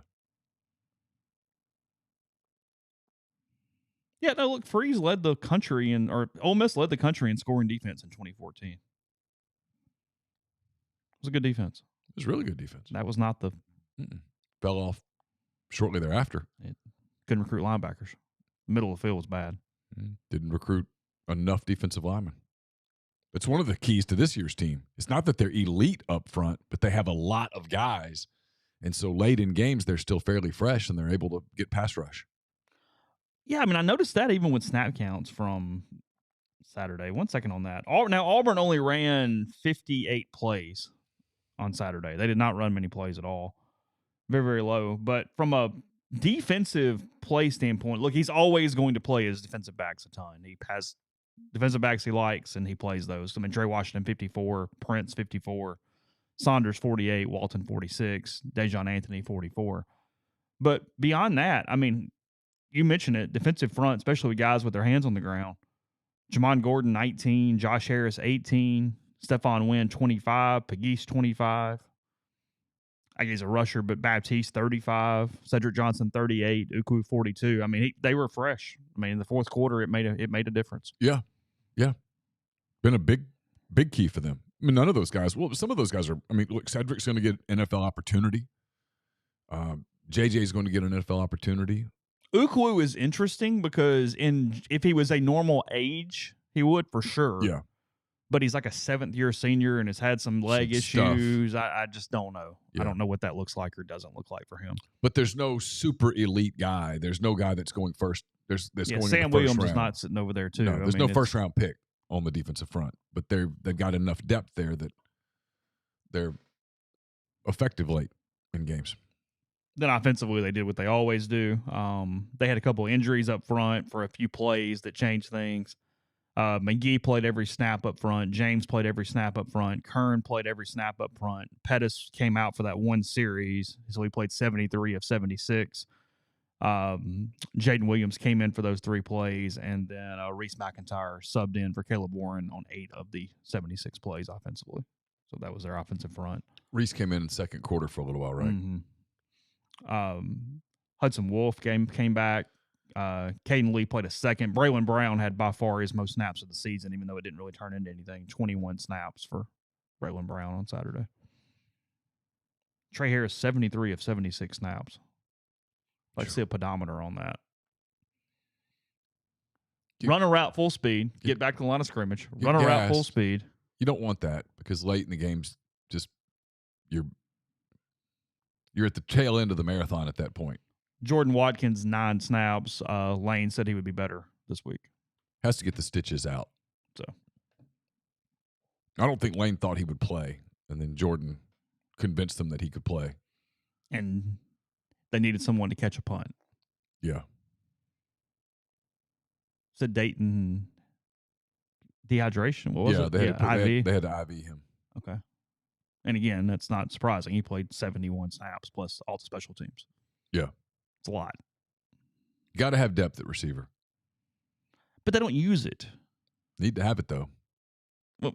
Yeah, no, look, Freeze led the country or Ole Miss led the country in scoring defense in 2014. It was a good defense. It was really good defense. That was not the... Fell off shortly thereafter. It couldn't recruit linebackers. Middle of the field was bad. Didn't recruit enough defensive linemen. It's one of the keys to this year's team. It's not that they're elite up front, but they have a lot of guys. And so late in games, they're still fairly fresh, and they're able to get pass rush. Yeah, I mean, I noticed that even with snap counts from Saturday. 1 second on that. Now, Auburn only ran 58 plays on Saturday. They did not run many plays at all. Very, very low. But from a defensive play standpoint, look, he's always going to play his defensive backs a ton. He has defensive backs he likes, and he plays those. I mean, Dre Washington, 54, Prince, 54, Saunders, 48, Walton, 46, Dejon Anthony, 44. But beyond that, I mean, you mentioned it, defensive front, especially with guys with their hands on the ground. Jamon Gordon, 19, Josh Harris, 18, Stephon Wynn, 25, Pegues, 25. I guess a rusher, but Baptiste, 35, Cedric Johnson, 38, Ukwu, 42. I mean, they were fresh. I mean, in the fourth quarter, it made a difference. Yeah. Been a big key for them. I mean, none of those guys. Well, some of those guys are. I mean, look, Cedric's going to get NFL opportunity. JJ is going to get an NFL opportunity. Ukwu is interesting because if he was a normal age, he would for sure. Yeah. but he's like a 7th-year senior and has had some leg issues. I just don't know. Yeah. I don't know what that looks like or doesn't look like for him. But there's no super elite guy. There's no guy that's going first. That's going Sam in the first Williams round. is not sitting over there too. No, there's no first-round pick on the defensive front, but they've got enough depth there that they're effective late in games. Then offensively, they did what they always do. They had a couple of injuries up front for a few plays that changed things. McGee played every snap up front. James played every snap up front. Kern played every snap up front. Pettis came out for that one series, so he played 73 of 76. Jaden Williams came in for those 3 plays, and then Reese McIntyre subbed in for Caleb Warren on 8 of the 76 plays offensively. So that was their offensive front. Reese came in second quarter for a little while, right? Mm-hmm. Hudson Wolf came back. Caden Lee played a second. Braylon Brown had by far his most snaps of the season, even though it didn't really turn into anything. 21 snaps for Braylon Brown on Saturday. Trey Harris, 73 of 76 snaps. Let's see a pedometer on that. Run a route full speed. Get back to the line of scrimmage. Run a route full speed. You don't want that because late in the game's just you're at the tail end of the marathon at that point. Jordan Watkins, 9 snaps. Lane said he would be better this week. Has to get the stitches out. So I don't think Lane thought he would play, and then Jordan convinced them that he could play. And they needed someone to catch a punt. Yeah. Said Dayton dehydration. What was it? They had to IV him. Okay. And again, that's not surprising. He played 71 snaps plus all the special teams. Yeah. It's a lot. You got to have depth at receiver. But they don't use it. Need to have it, though. Well,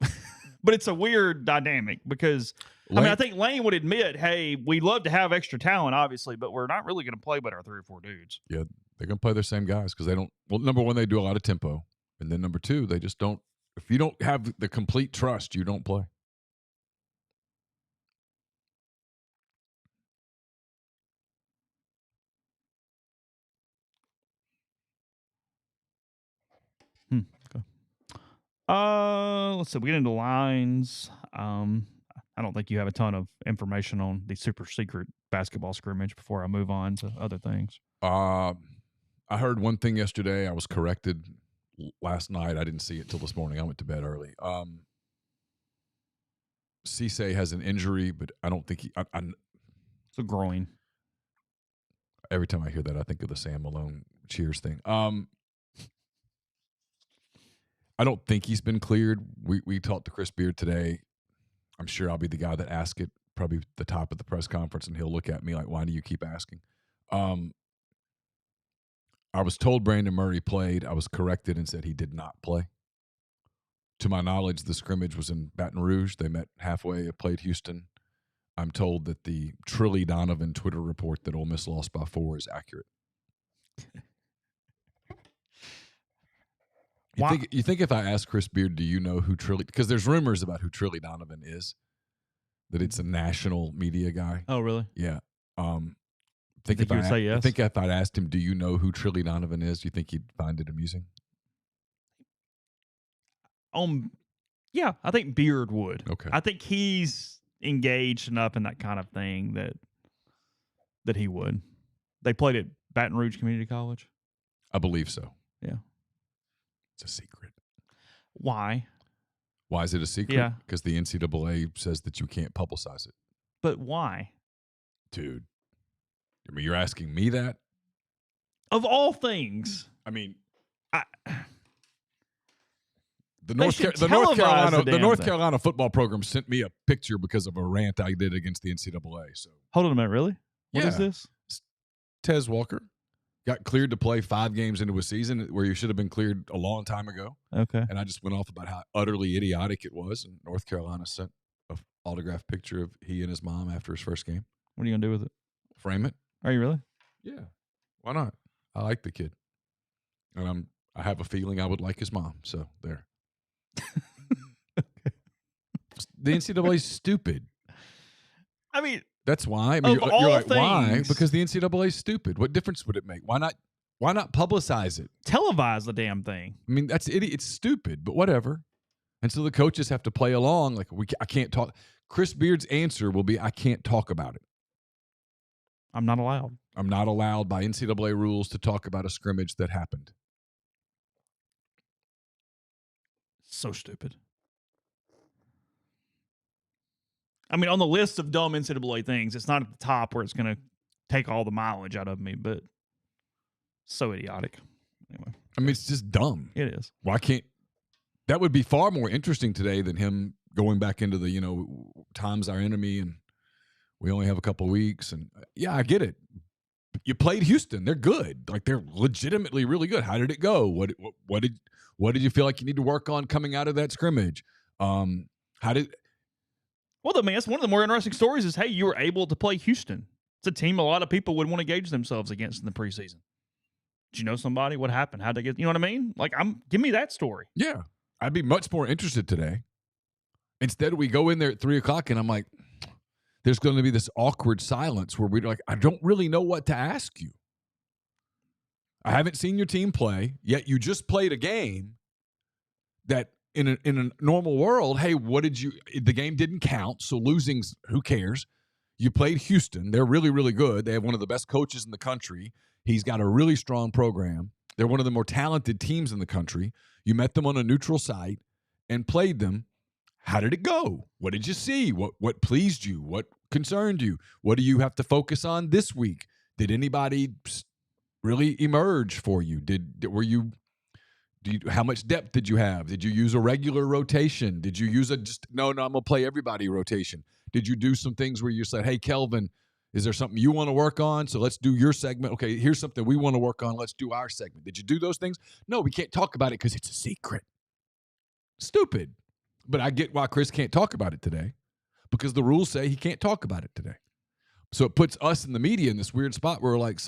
but it's a weird dynamic because, I think Lane would admit, hey, we love to have extra talent, obviously, but we're not really going to play but our 3 or 4 dudes. Yeah, they're going to play their same guys because they don't – well, number one, they do a lot of tempo. And then number 2, they just don't – if you don't have the complete trust, you don't play. Okay. Let's see. We get into lines. I don't think you have a ton of information on the super secret basketball scrimmage before I move on to other things. I heard one thing yesterday. I was corrected last night. I didn't see it till this morning. I went to bed early. Cisse has an injury, but I don't think it's a groin. Every time I hear that, I think of the Sam Malone Cheers thing. I don't think he's been cleared. We talked to Chris Beard today. I'm sure I'll be the guy that asks it, probably the top of the press conference, and he'll look at me like, why do you keep asking? I was told Brandon Murray played. I was corrected and said he did not play. To my knowledge, the scrimmage was in Baton Rouge. They met halfway, played Houston. I'm told that the Trilly Donovan Twitter report that Ole Miss lost by 4 is accurate. You think if I ask Chris Beard, do you know who Trilly – because there's rumors about who Trilly Donovan is, that it's a national media guy. Oh, really? Yeah. I think if I'd asked him, do you know who Trilly Donovan is, do you think he'd find it amusing? Yeah, I think Beard would. Okay. I think he's engaged enough in that kind of thing that he would. They played at Baton Rouge Community College? I believe so. Yeah. It's a secret. Why? Why is it a secret? Yeah. Because the NCAA says that you can't publicize it. But why? Dude. I mean, you're asking me that? Of all things. I mean, the North Carolina football program sent me a picture because of a rant I did against the NCAA. So hold on a minute, really? What is this? Tez Walker got cleared to play 5 games into a season where you should have been cleared a long time ago. Okay. And I just went off about how utterly idiotic it was. And North Carolina sent an autographed picture of he and his mom after his first game. What are you going to do with it? Frame it. Are you really? Yeah. Why not? I like the kid. And I have a feeling I would like his mom. So there. Okay. The NCAA is stupid. I mean, that's why. I mean, you're like, why? Because the NCAA is stupid. What difference would it make? Why not publicize it? Televise the damn thing. I mean, that's idiot. It's stupid, but whatever. And so the coaches have to play along. Like, I can't talk. Chris Beard's answer will be, I can't talk about it. I'm not allowed. I'm not allowed by NCAA rules to talk about a scrimmage that happened. So stupid. I mean, on the list of dumb NCAA things, it's not at the top where it's going to take all the mileage out of me, but so idiotic. Anyway. I mean, it's just dumb. It is. Why can't – that would be far more interesting today than him going back into the, time's our enemy and we only have a couple of weeks. And, yeah, I get it. You played Houston. They're good. Like, they're legitimately really good. How did it go? What did you feel like you need to work on coming out of that scrimmage? Well, I mean, that's one of the more interesting stories is, hey, you were able to play Houston. It's a team a lot of people would want to gauge themselves against in the preseason. Did you know somebody? What happened? How'd they get? You know what I mean? Like, give me that story. Yeah. I'd be much more interested today. Instead, we go in there at 3 o'clock, and I'm like, there's going to be this awkward silence where we're like, I don't really know what to ask you. I haven't seen your team play, yet you just played a game that in a normal world, hey, the game didn't count, so losing's, who cares? You played Houston. They're really, really good. They have one of the best coaches in the country. He's got a really strong program. They're one of the more talented teams in the country. You met them on a neutral site and played them. How did it go? What did you see? What pleased you? What concerned you? What do you have to focus on this week? Did anybody really emerge for you? How much depth did you have? Did you use a regular rotation? Did you use I'm going to play everybody rotation? Did you do some things where you said, hey, Kelvin, is there something you want to work on? So let's do your segment. Okay, here's something we want to work on. Let's do our segment. Did you do those things? No, we can't talk about it because it's a secret. Stupid. But I get why Chris can't talk about it today, because the rules say he can't talk about it today. So it puts us in the media in this weird spot where we're like,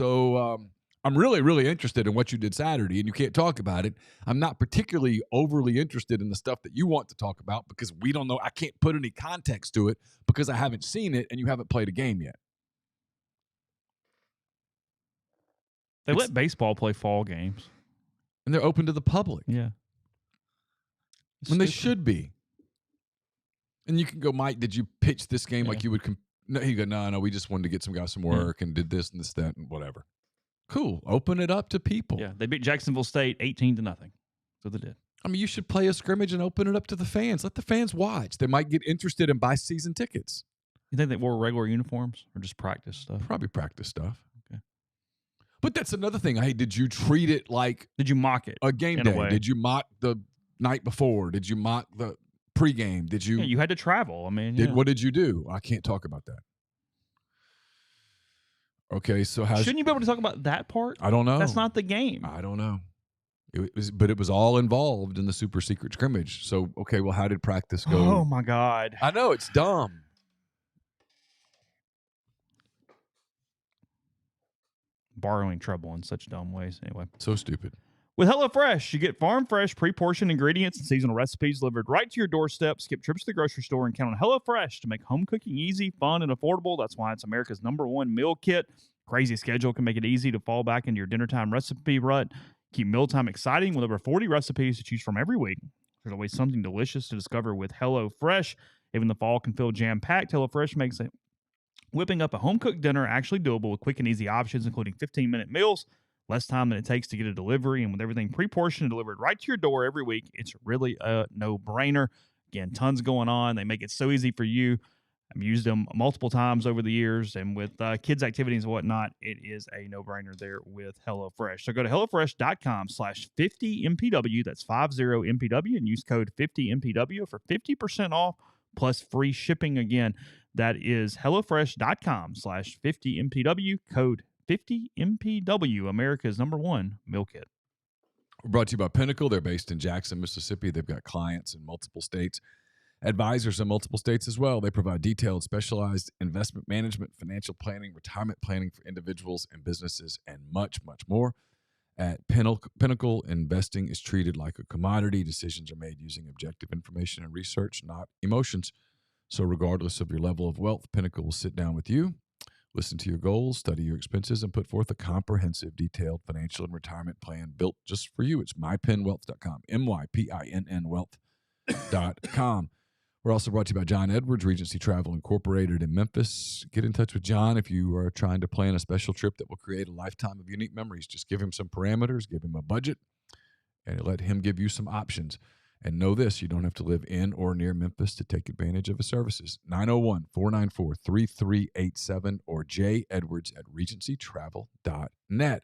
I'm really, really interested in what you did Saturday, and you can't talk about it. I'm not particularly overly interested in the stuff that you want to talk about because we don't know. I can't put any context to it because I haven't seen it and you haven't played a game yet. They let baseball play fall games. And they're open to the public. Yeah. When they should be. And you can go, Mike, did you pitch this game like you would no, he go, no, we just wanted to get some guys some work and did this and this, that, and whatever. Cool. Open it up to people. Yeah, they beat Jacksonville State 18-0. So they did. I mean, you should play a scrimmage and open it up to the fans. Let the fans watch. They might get interested and buy season tickets. You think they wore regular uniforms or just practice stuff? Probably practice stuff. Okay. But that's another thing. Hey, did you treat it like – Did you mock it? A game day? Did you mock the night before? Did you mock the pregame? Did you – Yeah, you had to travel. I mean, What did you do? I can't talk about that. Okay, so shouldn't you be able to talk about that part? I don't know. That's not the game. I don't know. It was all involved in the super secret scrimmage. So, okay, well, how did practice go? Oh, my God. I know, it's dumb. Borrowing trouble in such dumb ways. Anyway. So stupid. With HelloFresh, you get farm-fresh, pre-portioned ingredients and seasonal recipes delivered right to your doorstep. Skip trips to the grocery store and count on HelloFresh to make home cooking easy, fun, and affordable. That's why it's America's #1 meal kit. Crazy schedule can make it easy to fall back into your dinnertime recipe rut. Keep mealtime exciting with over 40 recipes to choose from every week. There's always something delicious to discover with HelloFresh. Even the fall can feel jam-packed. HelloFresh makes it whipping up a home-cooked dinner actually doable with quick and easy options, including 15-minute meals. Less time than it takes to get a delivery, and with everything pre-portioned and delivered right to your door every week, it's really a no-brainer. Again, tons going on. They make it so easy for you. I've used them multiple times over the years, and with kids' activities and whatnot, it is a no-brainer there with HelloFresh. So go to HelloFresh.com/50MPW, that's 50MPW, and use code 50MPW for 50% off plus free shipping. Again, that is HelloFresh.com/50MPW, code 50MPW, America's #1 meal kit. We're brought to you by Pinnacle. They're based in Jackson, Mississippi. They've got clients in multiple states, advisors in multiple states as well. They provide detailed, specialized investment management, financial planning, retirement planning for individuals and businesses, and much, much more. At Pinnacle, investing is treated like a commodity. Decisions are made using objective information and research, not emotions. So regardless of your level of wealth, Pinnacle will sit down with you, listen to your goals, study your expenses, and put forth a comprehensive, detailed financial and retirement plan built just for you. It's mypinwealth.com, MYPINN wealth.com. regencytravel.com. We're also brought to you by John Edwards, Regency Travel Incorporated in Memphis. Get in touch with John if you are trying to plan a special trip that will create a lifetime of unique memories. Just give him some parameters, give him a budget, and let him give you some options. And know this, you don't have to live in or near Memphis to take advantage of his services. 901-494-3387 or jedwards@regencytravel.net.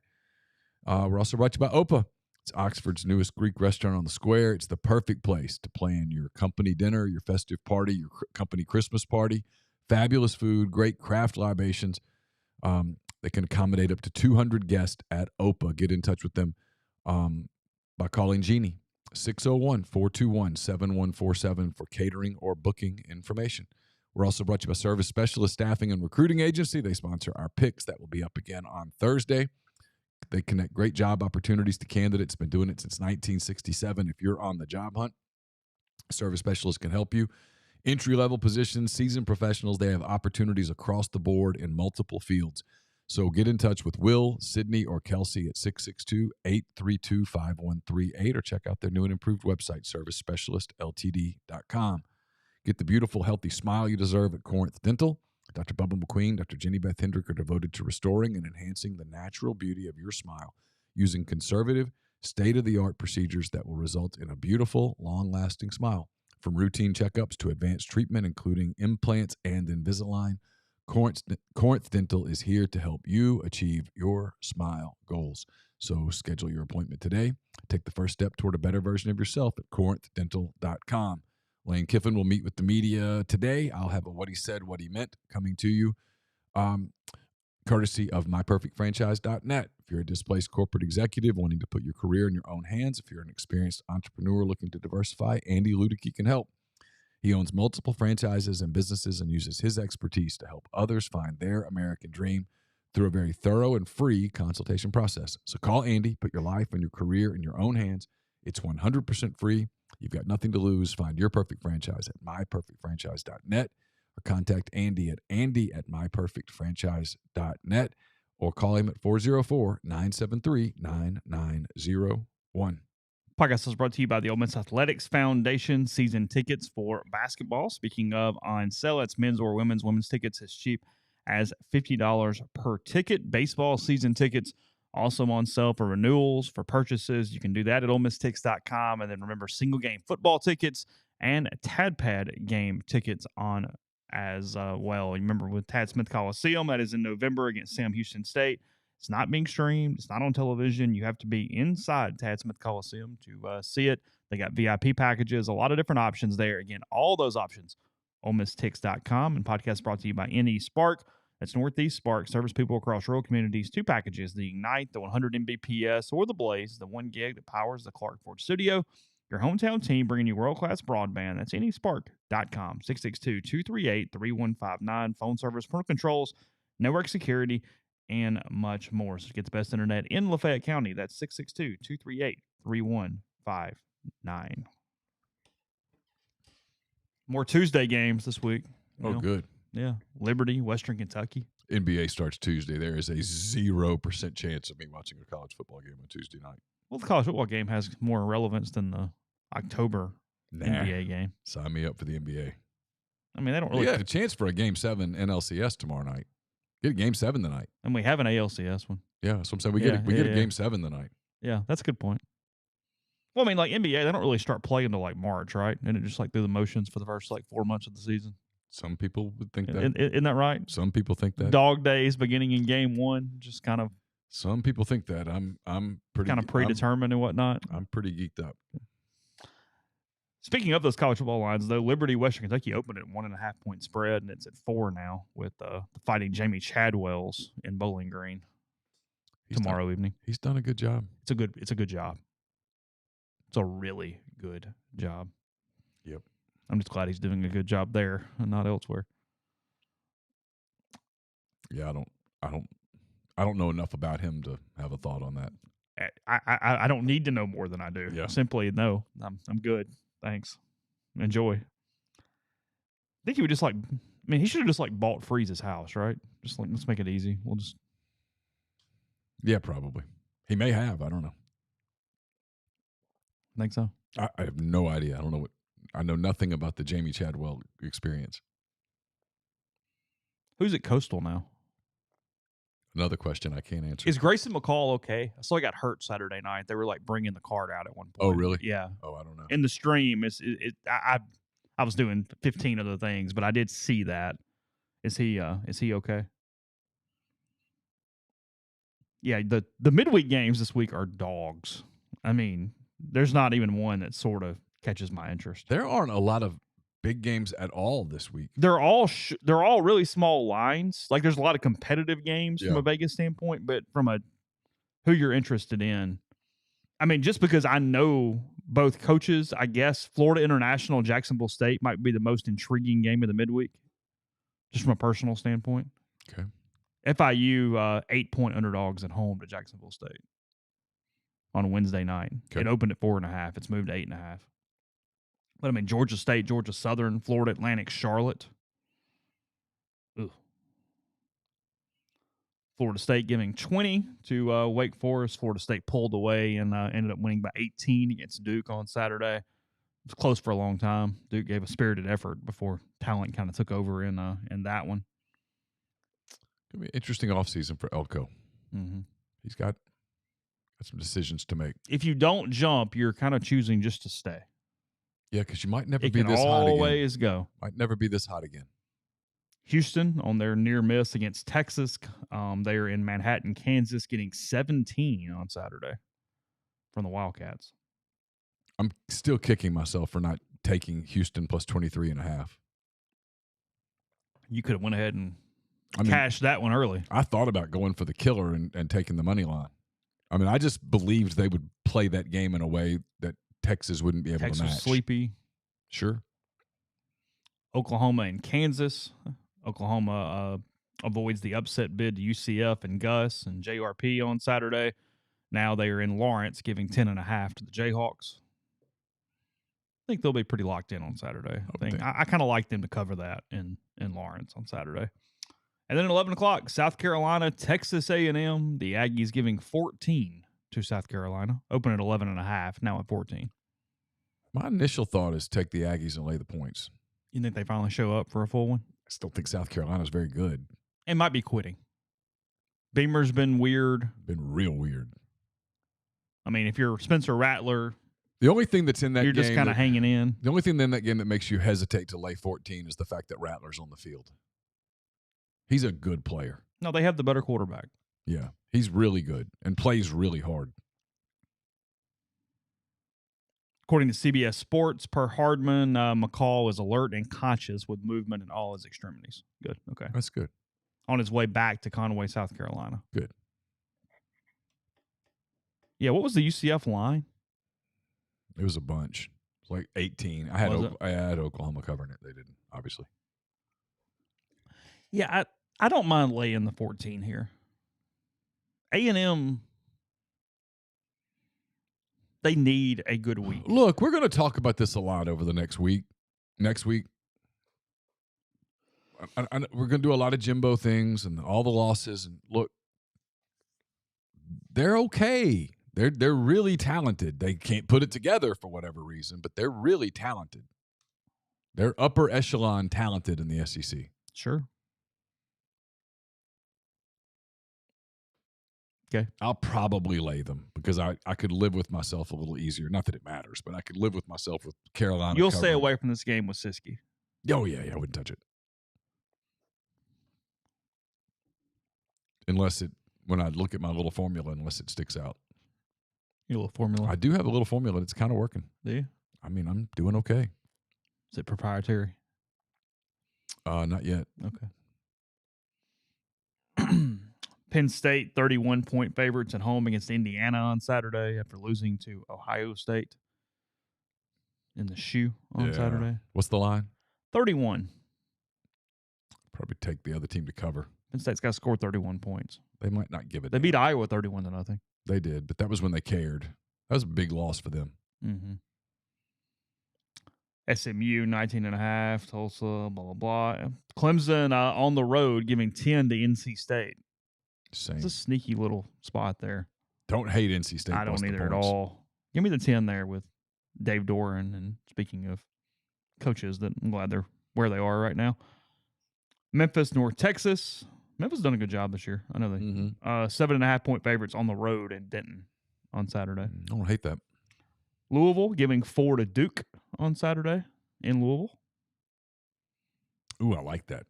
We're also brought to you by OPA. It's Oxford's newest Greek restaurant on the square. It's the perfect place to plan your company dinner, your festive party, your company Christmas party. Fabulous food, great craft libations. They can accommodate up to 200 guests at OPA. Get in touch with them by calling Jeannie, 601-421-7147 for catering or booking information. We're also brought to you by Service Specialist Staffing and Recruiting Agency. They sponsor our picks. That will be up again on Thursday. They connect great job opportunities to candidates. Been doing it since 1967. If you're on the job hunt, Service Specialists can help you. Entry-level positions, seasoned professionals, they have opportunities across the board in multiple fields. So get in touch with Will, Sydney, or Kelsey at 662-832-5138 or check out their new and improved website, servicespecialistltd.com. Get the beautiful, healthy smile you deserve at Corinth Dental. Dr. Bubba McQueen, Dr. Jenny Beth Hendrick are devoted to restoring and enhancing the natural beauty of your smile using conservative, state-of-the-art procedures that will result in a beautiful, long-lasting smile. From routine checkups to advanced treatment, including implants and Invisalign, Corinth Dental is here to help you achieve your smile goals. So schedule your appointment today. Take the first step toward a better version of yourself at corinthdental.com. Lane Kiffin will meet with the media today. I'll have a What He Said, What He Meant coming to you, courtesy of myperfectfranchise.net. If you're a displaced corporate executive wanting to put your career in your own hands, if you're an experienced entrepreneur looking to diversify, Andy Ludicky can help. He owns multiple franchises and businesses and uses his expertise to help others find their American dream through a very thorough and free consultation process. So call Andy, put your life and your career in your own hands. It's 100% free. You've got nothing to lose. Find your perfect franchise at myperfectfranchise.net or contact Andy at myperfectfranchise.net or call him at 404-973-9901. Podcast is brought to you by the Ole Miss Athletics Foundation. Season tickets for basketball. Speaking of on sale, it's men's or women's. Women's tickets as cheap as $50 per ticket. Baseball season tickets also on sale for renewals, for purchases. You can do that at OleMissTix.com. And then remember, single game football tickets and TadPad game tickets on as well. Remember, with Tad Smith Coliseum, that is in November against Sam Houston State. It's not being streamed. It's not on television. You have to be inside Tad Smith Coliseum to see it. They got VIP packages, a lot of different options there. Again, all those options, OleMissTix.com. And podcast brought to you by NE Spark. That's Northeast Spark. Service people across rural communities. 2 packages, the Ignite, the 100 Mbps, or the Blaze, the 1 gig that powers the Clark Ford studio. Your hometown team bringing you world-class broadband. That's nespark.com. 662-238-3159. Phone service, parental controls, network security, and much more. So get the best internet in Lafayette County. That's 662-238-3159. More Tuesday games this week. Good. Yeah. Liberty, Western Kentucky. NBA starts Tuesday. There is a 0% chance of me watching a college football game on Tuesday night. Well, the college football game has more relevance than the October NBA game. Sign me up for the NBA. I mean, they don't really. Yeah, a chance for a Game 7 NLCS tomorrow night. Get a Game 7 tonight. And we have an ALCS one. Yeah, that's what I'm saying. We get a Game 7 tonight. Yeah, that's a good point. Well, I mean, like NBA, they don't really start playing until like March, right? And it just like through the motions for the first like 4 months of the season. Some people would think that. Isn't that right? Some people think that. Dog days beginning in game 1, just kind of. Some people think that. I'm pretty kind of predetermined and whatnot. I'm pretty geeked up. Speaking of those college football lines, though, Liberty, Western Kentucky opened at 1.5 point spread, and it's at 4 now with the Fighting Jamie Chadwells in Bowling Green tomorrow evening. He's done a good job. It's a good job. It's a really good job. Yep. I'm just glad he's doing a good job there and not elsewhere. Yeah, I don't know enough about him to have a thought on that. I don't need to know more than I do. Yeah. Simply, no, I'm good. Thanks. Enjoy. I think he would just he should have just bought Freeze's house, right? Just let's make it easy. We'll just. Yeah, probably. He may have. I don't know. Think so? I have no idea. I don't know what I know nothing about the Jamie Chadwell experience. Who's at Coastal now? Another question I can't answer. Is Grayson McCall okay? I saw he got hurt Saturday night. They were like bringing the card out at one point. Oh, really? Yeah. Oh, I don't know. In the stream, I was doing 15 other things, but I did see that. Is he okay? Yeah, the midweek games this week are dogs. I mean, there's not even one that sort of catches my interest. There aren't a lot of big games at all this week. They're all really small lines. Like there's a lot of competitive games from a Vegas standpoint, but from who you're interested in. I mean, just because I know both coaches, I guess Florida International, Jacksonville State might be the most intriguing game of the midweek, just from a personal standpoint. Okay. FIU 8-point underdogs at home to Jacksonville State on Wednesday night. Okay. It opened at 4.5. It's moved to 8.5. But I mean, Georgia State, Georgia Southern, Florida Atlantic, Charlotte. Ugh. Florida State giving 20 to Wake Forest. Florida State pulled away and ended up winning by 18 against Duke on Saturday. It was close for a long time. Duke gave a spirited effort before talent kind of took over in that one. It'll be an interesting offseason for Elko. Mm-hmm. He's got some decisions to make. If you don't jump, you're kind of choosing just to stay. Yeah, because you might never It be can this hot again. always go. Might never be this hot again. Houston on their near miss against Texas. They are in Manhattan, Kansas, getting 17 on Saturday from the Wildcats. I'm still kicking myself for not taking Houston plus 23.5. You could have went ahead and cashed that one early. I thought about going for the killer and taking the money line. I mean, I just believed they would play that game in a way that Texas wouldn't be able to match. Texas sleepy. Sure. Oklahoma and Kansas. Oklahoma avoids the upset bid to UCF and Gus and JRP on Saturday. Now they are in Lawrence, giving 10.5 to the Jayhawks. I think they'll be pretty locked in on Saturday. I kind of like them to cover that in Lawrence on Saturday. And then at 11 o'clock, South Carolina, Texas A&M. The Aggies giving 14 to South Carolina. Open at 11.5, now at 14. My initial thought is take the Aggies and lay the points. You think they finally show up for a full one? I still think South Carolina's very good. It might be quitting. Beamer's been weird. Been real weird. I mean, if you're Spencer Rattler, the only thing that's in that you're game, just kind of hanging in. The only thing in that game that makes you hesitate to lay 14 is the fact that Rattler's on the field. He's a good player. No, they have the better quarterback. Yeah, he's really good and plays really hard. According to CBS Sports, per Hardman, McCall is alert and conscious with movement in all his extremities. Good. Okay. That's good. On his way back to Conway, South Carolina. Good. Yeah, what was the UCF line? It was a bunch. It's like 18. I had Oklahoma covering it. They didn't, obviously. Yeah, I don't mind laying the 14 here. A&M, they need a good week. Look, we're going to talk about this a lot over the next week. Next week, we're going to do a lot of Jimbo things and all the losses. And look, they're okay. They're really talented. They can't put it together for whatever reason, but they're really talented. They're upper echelon talented in the SEC. Sure. Okay. I'll probably lay them because I could live with myself a little easier. Not that it matters, but I could live with myself with Carolina. You'll stay away from this game with Siskey. Oh, yeah, I wouldn't touch it. When I look at my little formula, unless it sticks out. Your little formula? I do have a little formula. It's kind of working. Do you? I mean, I'm doing okay. Is it proprietary? Not yet. Okay. Penn State, 31-point favorites at home against Indiana on Saturday after losing to Ohio State in the shoe on Saturday. What's the line? 31. Probably take the other team to cover. Penn State's got to score 31 points. They might not give it. They beat Iowa 31-0. They did, but that was when they cared. That was a big loss for them. Mm-hmm. SMU, 19.5. Tulsa, blah, blah, blah. Clemson on the road giving 10 to NC State. Same. It's a sneaky little spot there. Don't hate NC State. I don't either at all. Give me the 10 there with Dave Doran. And speaking of coaches that I'm glad they're where they are right now. Memphis, North Texas. Memphis done a good job this year. I know they 7.5-point favorites on the road in Denton on Saturday. I don't hate that. Louisville giving 4 to Duke on Saturday in Louisville. Ooh, I like that.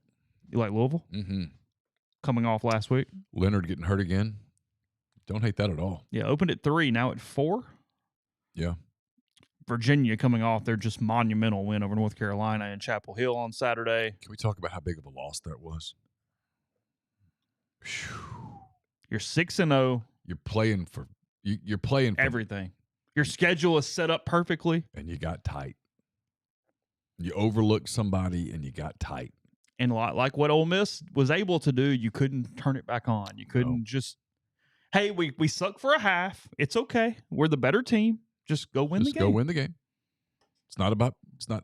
You like Louisville? Mm-hmm. Coming off last week. Leonard getting hurt again. Don't hate that at all. Yeah, opened at 3, now at 4. Yeah. Virginia coming off their just monumental win over North Carolina in Chapel Hill on Saturday. Can we talk about how big of a loss that was? You're 6-0. You're playing for you're playing for everything. Your schedule is set up perfectly. And you got tight. You overlooked somebody and you got tight. And like what Ole Miss was able to do, you couldn't turn it back on. You couldn't just, hey, we suck for a half. It's okay. We're the better team. Just go win the game. Just go win the game. It's not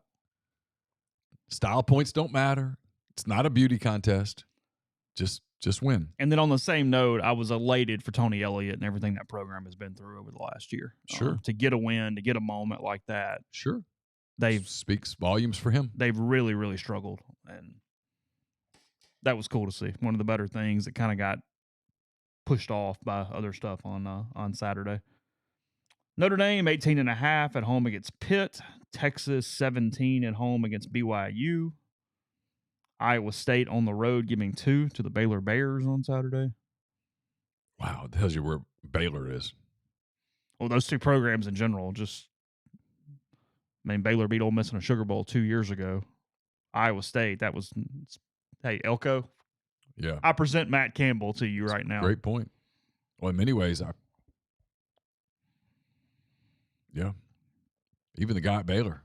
style points don't matter. It's not a beauty contest. Just win. And then on the same note, I was elated for Tony Elliott and everything that program has been through over the last year. Sure. To get a win, to get a moment like that. Sure. They've speaks volumes for him. They've really, really struggled. And that was cool to see. One of the better things that kind of got pushed off by other stuff on Saturday. Notre Dame 18.5 at home against Pitt. Texas 17 at home against BYU. Iowa State on the road giving 2 to the Baylor Bears on Saturday. Wow, it tells you where Baylor is. Well, those two programs in general, Baylor beat Ole Miss in a Sugar Bowl 2 years ago. Iowa State, that was, hey, Elko. Yeah. I present Matt Campbell to you right now. Great point. Well, in many ways, even the guy at Baylor.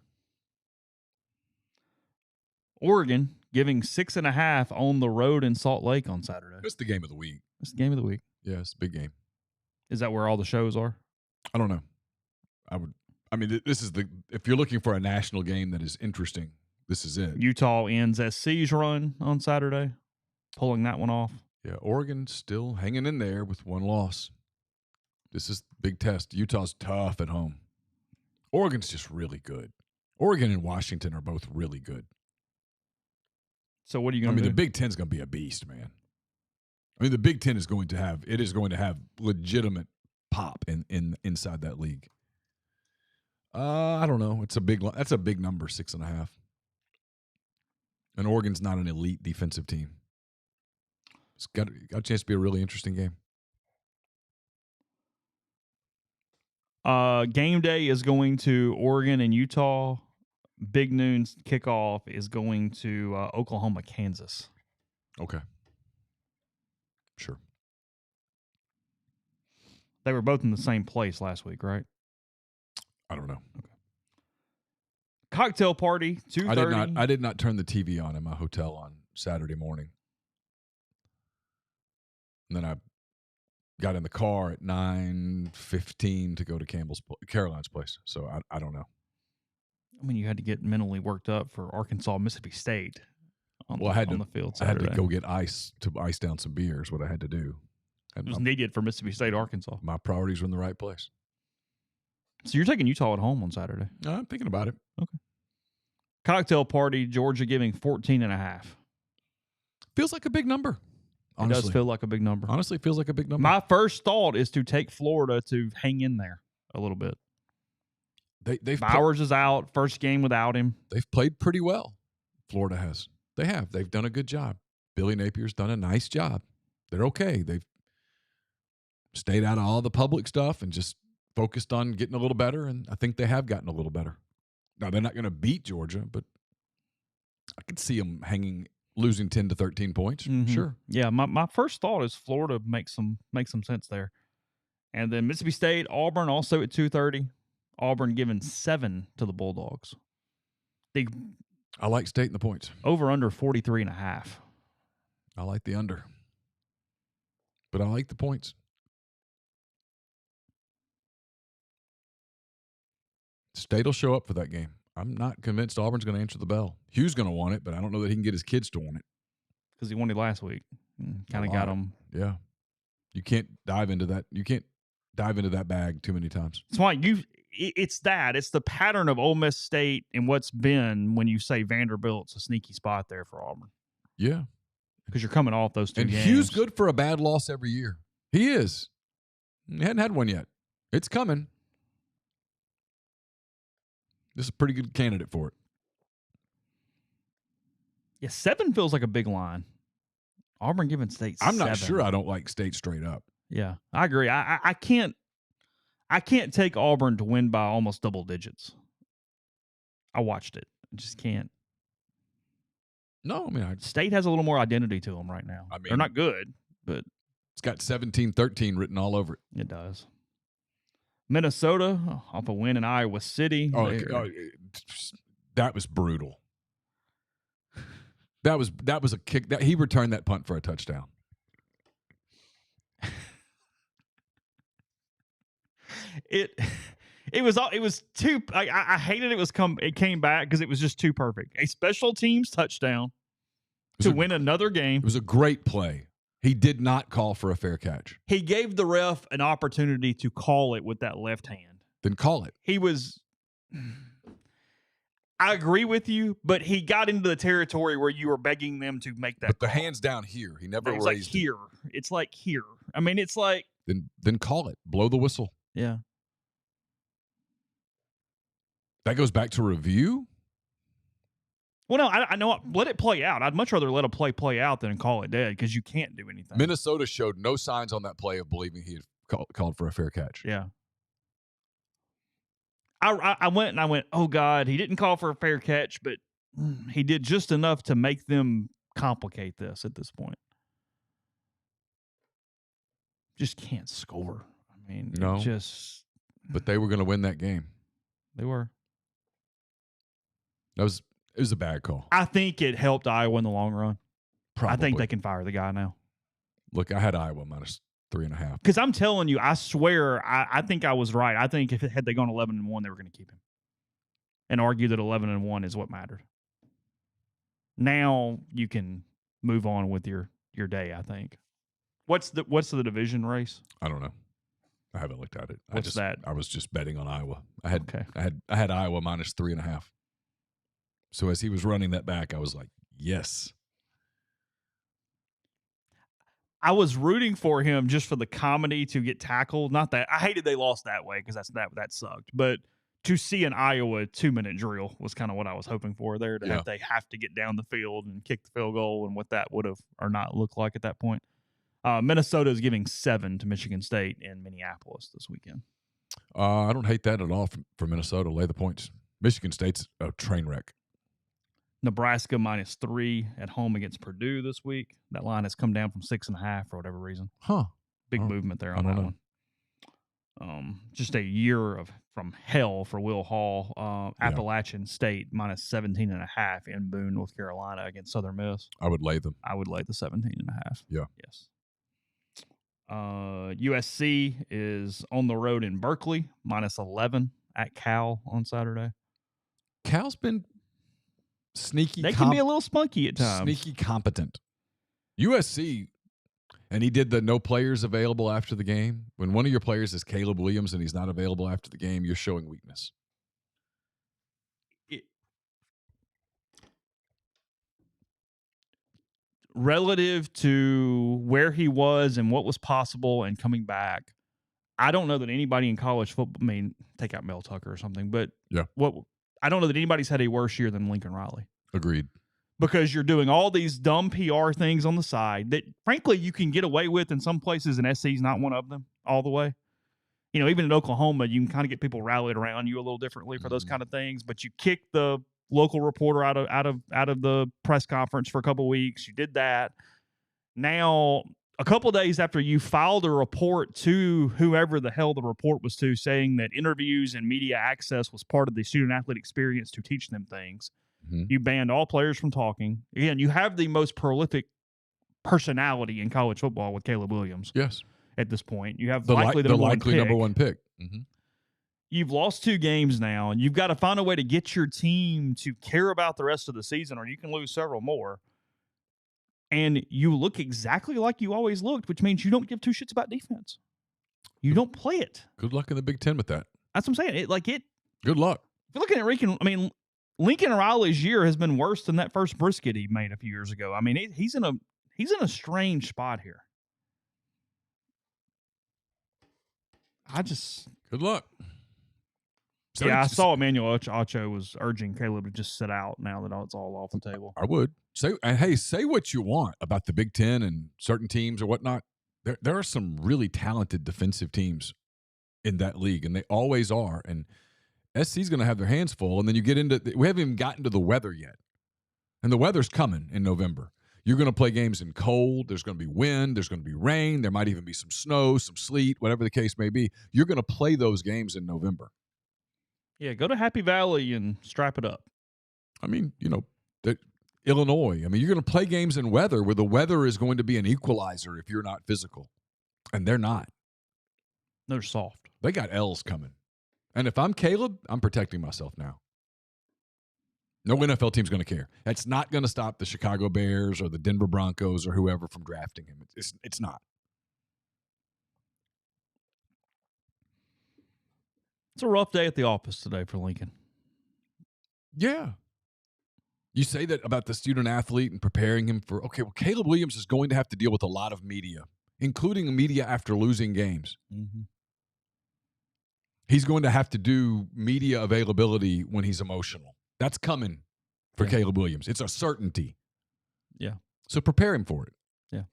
Oregon giving 6.5 on the road in Salt Lake on Saturday. It's the game of the week. It's the game of the week. Yeah, it's a big game. Is that where all the shows are? I don't know. This is if you're looking for a national game that is interesting, this is it. Utah ends SC's run on Saturday, pulling that one off. Yeah, Oregon's still hanging in there with one loss. This is the big test. Utah's tough at home. Oregon's just really good. Oregon and Washington are both really good. So what are you going to do? The Big Ten's going to be a beast, man. The Big Ten is going to have legitimate pop inside that league. I don't know. That's a big number, 6.5. And Oregon's not an elite defensive team. It's got a chance to be a really interesting game. Game day is going to Oregon and Utah. Big noon's kickoff is going to Oklahoma, Kansas. Okay. Sure. They were both in the same place last week, right? I don't know. Okay. Cocktail party, 2:30. I did not turn the TV on in my hotel on Saturday morning. And then I got in the car at 9:15 to go to Caroline's place. So I don't know. You had to get mentally worked up for Arkansas, Mississippi State on the field Saturday. I had to go get ice to ice down some beers, what I had to do. It was needed for Mississippi State, Arkansas. My priorities were in the right place. So you're taking Utah at home on Saturday? I'm thinking about it. Okay. Cocktail party, Georgia giving 14.5. Feels like a big number. Honestly. It does feel like a big number. Honestly, it feels like a big number. My first thought is to take Florida to hang in there a little bit. Bowers is out. First game without him. They've played pretty well. Florida has. They have. They've done a good job. Billy Napier's done a nice job. They're okay. They've stayed out of all the public stuff and just focused on getting a little better, and I think they have gotten a little better. Now, they're not going to beat Georgia, but I could see them losing 10 to 13 points. Mm-hmm. Sure. Yeah, my first thought is Florida makes some sense there. And then Mississippi State, Auburn also at 2:30. Auburn giving 7 to the Bulldogs. I like State in the points. Over under 43.5. I like the under. But I like the points. State will show up for that game. I'm not convinced Auburn's going to answer the bell. Hugh's going to want it, but I don't know that he can get his kids to want it. Because he won it last week. Kind of got him. Yeah. You can't dive into that. You can't dive into that bag too many times. That's why it's that. It's the pattern of Ole Miss State and what's been when you say Vanderbilt's a sneaky spot there for Auburn. Yeah. Because you're coming off those two games. And Hugh's good for a bad loss every year. He is. He hadn't had one yet. It's coming. This is a pretty good candidate for it. Yeah, 7 feels like a big line. Auburn giving State 7. I'm not sure I don't like State straight up. Yeah, I agree. I can't take Auburn to win by almost double digits. I watched it. I just can't. No, I mean, State has a little more identity to them right now. I mean, they're not good, but it's got 17-13 written all over it. It does. Minnesota off a win in Iowa City. That was brutal. That was a kick that he returned that punt for a touchdown. It was too. I hated it came back because it was just too perfect. A special teams touchdown to win another game. It was a great play. He did not call for a fair catch. He gave the ref an opportunity to call it with that left hand. Then call it. He was. I agree with you, but he got into the territory where you were begging them to make that. But the call. hand's down here. He never raised like here. it. It's like here. I mean, it's like then call it. Blow the whistle. Yeah. That goes back to review? Well, no, I know. Let it play out. I'd much rather let a play out than call it dead because you can't do anything. Minnesota showed no signs on that play of believing he had called for a fair catch. Yeah. I went, oh, God, he didn't call for a fair catch, but he did just enough to make them complicate this at this point. Just can't score. I mean, no. But they were going to win that game. They were. It was a bad call. I think it helped Iowa in the long run. Probably. I think they can fire the guy now. Look, I had Iowa -3.5. Because I'm telling you, I swear, I think I was right. I think had they gone 11-1, they were going to keep him and argue that 11-1 is what mattered. Now you can move on with your day, I think. What's the division race? I don't know. I haven't looked at it. What's that? I was just betting on Iowa. I had Iowa -3.5. So as he was running that back, I was like, yes. I was rooting for him just for the comedy to get tackled. Not that I hated they lost that way because that sucked. But to see an Iowa 2-minute drill was kind of what I was hoping for there. They have to get down the field and kick the field goal and what that would have or not looked like at that point. Minnesota is giving 7 to Michigan State in Minneapolis this weekend. I don't hate that at all for Minnesota. Lay the points. Michigan State's a train wreck. Nebraska -3 at home against Purdue this week. That line has come down from 6.5 for whatever reason. Huh. Big movement there on that one. Just a year from hell for Will Hall. Appalachian State -17.5 in Boone, North Carolina against Southern Miss. I would lay them. I would lay the 17.5. Yeah. Yes. USC is on the road in Berkeley, -11 at Cal on Saturday. Cal's been sneaky. They can be a little spunky at times. Sneaky competent. USC, and he did the no players available after the game. When one of your players is Caleb Williams and he's not available after the game, you're showing weakness. Relative to where he was and what was possible and coming back, I don't know that anybody in college football, take out Mel Tucker or something, but I don't know that anybody's had a worse year than Lincoln Riley. Agreed. Because you're doing all these dumb PR things on the side that, frankly, you can get away with in some places, and SC's not one of them all the way. Even in Oklahoma, you can kind of get people rallied around you a little differently for those kind of things, but you kick the local reporter out of the press conference for a couple of weeks. You did that. Now, a couple of days after you filed a report to whoever the hell the report was to, saying that interviews and media access was part of the student-athlete experience to teach them things, you banned all players from talking. Again, you have the most prolific personality in college football with Caleb Williams. Yes. At this point, you have the likely number one pick. You've lost 2 games now, and you've got to find a way to get your team to care about the rest of the season, or you can lose several more. And you look exactly like you always looked, which means you don't give 2 shits about defense. You don't play it. Good luck in the Big Ten with that. That's what I'm saying. Good luck. If you're looking at Lincoln Riley's year has been worse than that first brisket he made a few years ago. I mean, he's in a strange spot here. Good luck. I saw Emmanuel Ocho was urging Caleb to just sit out now that it's all off the table. I would say what you want about the Big Ten and certain teams or whatnot. There are some really talented defensive teams in that league, and they always are. And SC's going to have their hands full. And then you get into we haven't even gotten to the weather yet, and the weather's coming in November. You're going to play games in cold. There's going to be wind. There's going to be rain. There might even be some snow, some sleet, whatever the case may be. You're going to play those games in November. Yeah, go to Happy Valley and strap it up. I mean, Illinois. I mean, you're going to play games in weather where the weather is going to be an equalizer if you're not physical. And they're not. They're soft. They got L's coming. And if I'm Caleb, I'm protecting myself now. No NFL team's going to care. That's not going to stop the Chicago Bears or the Denver Broncos or whoever from drafting him. It's not. It's a rough day at the office today for Lincoln. Yeah. You say that about the student athlete and preparing him for, Caleb Williams is going to have to deal with a lot of media, including media after losing games. Mm-hmm. He's going to have to do media availability when he's emotional. That's coming for Caleb Williams. It's a certainty. Yeah. So prepare him for it. Yeah.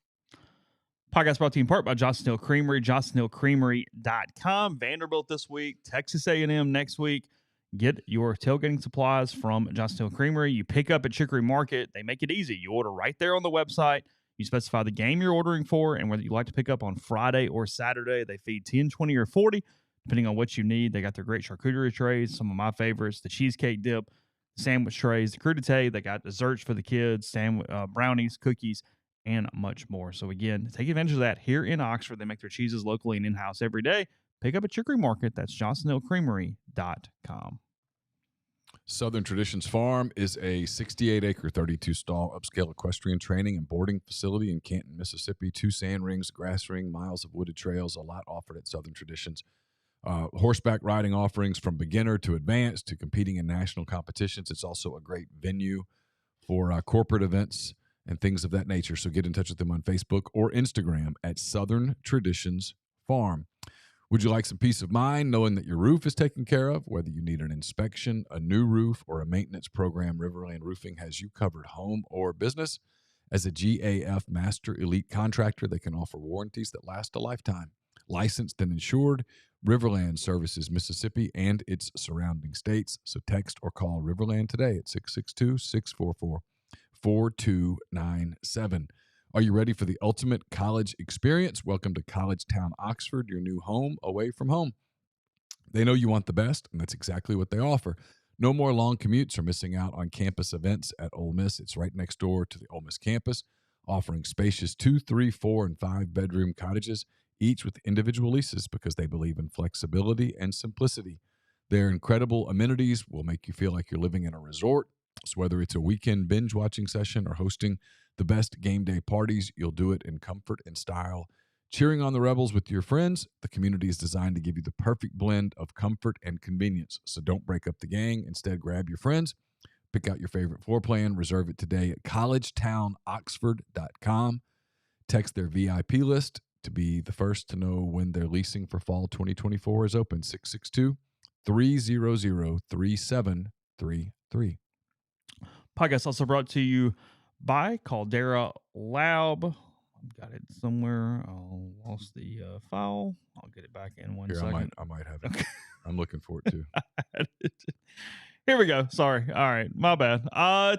Podcast brought to you in part by Johnson Hill Creamery, johnsonhillcreamery.com. Vanderbilt this week, Texas A&M next week. Get your tailgating supplies from Johnson Hill Creamery. You pick up at Chicory Market. They make it easy. You order right there on the website. You specify the game you're ordering for and whether you like to pick up on Friday or Saturday. They feed 10, 20, or 40, depending on what you need. They got their great charcuterie trays, some of my favorites, the cheesecake dip, sandwich trays, the crudité. They got desserts for the kids, brownies, cookies, and much more. So again, take advantage of that here in Oxford. They make their cheeses locally and in-house every day. Pick up at Chicory Market. That's johnsonhillcreamery.com. Southern Traditions Farm is a 68-acre, 32-stall upscale equestrian training and boarding facility in Canton, Mississippi. 2 sand rings, a grass ring, miles of wooded trails, a lot offered at Southern Traditions. Horseback riding offerings from beginner to advanced to competing in national competitions. It's also a great venue for corporate events and things of that nature. So get in touch with them on Facebook or Instagram at Southern Traditions Farm. Would you like some peace of mind knowing that your roof is taken care of? Whether you need an inspection, a new roof, or a maintenance program, Riverland Roofing has you covered, home or business. As a GAF Master Elite Contractor, they can offer warranties that last a lifetime. Licensed and insured, Riverland services Mississippi and its surrounding states. So text or call Riverland today at 662-644-4297. Are you ready for the ultimate college experience? Welcome to College Town, Oxford, your new home away from home. They know you want the best, and that's exactly what they offer. No more long commutes or missing out on campus events at Ole Miss. It's right next door to the Ole Miss campus, offering spacious 2, 3, 4, and 5-bedroom cottages, each with individual leases because they believe in flexibility and simplicity. Their incredible amenities will make you feel like you're living in a resort. So whether it's a weekend binge-watching session or hosting the best game day parties, you'll do it in comfort and style. Cheering on the Rebels with your friends, the community is designed to give you the perfect blend of comfort and convenience. So don't break up the gang. Instead, grab your friends, pick out your favorite floor plan, reserve it today at collegetownoxford.com. Text their VIP list to be the first to know when their leasing for fall 2024 is open. 662-300-3733. Podcast also brought to you by Caldera Lab. I've got it somewhere. I lost the file. I'll get it back in one second. I might have it. Okay. I'm looking for it too. Here we go. Sorry. All right. My bad.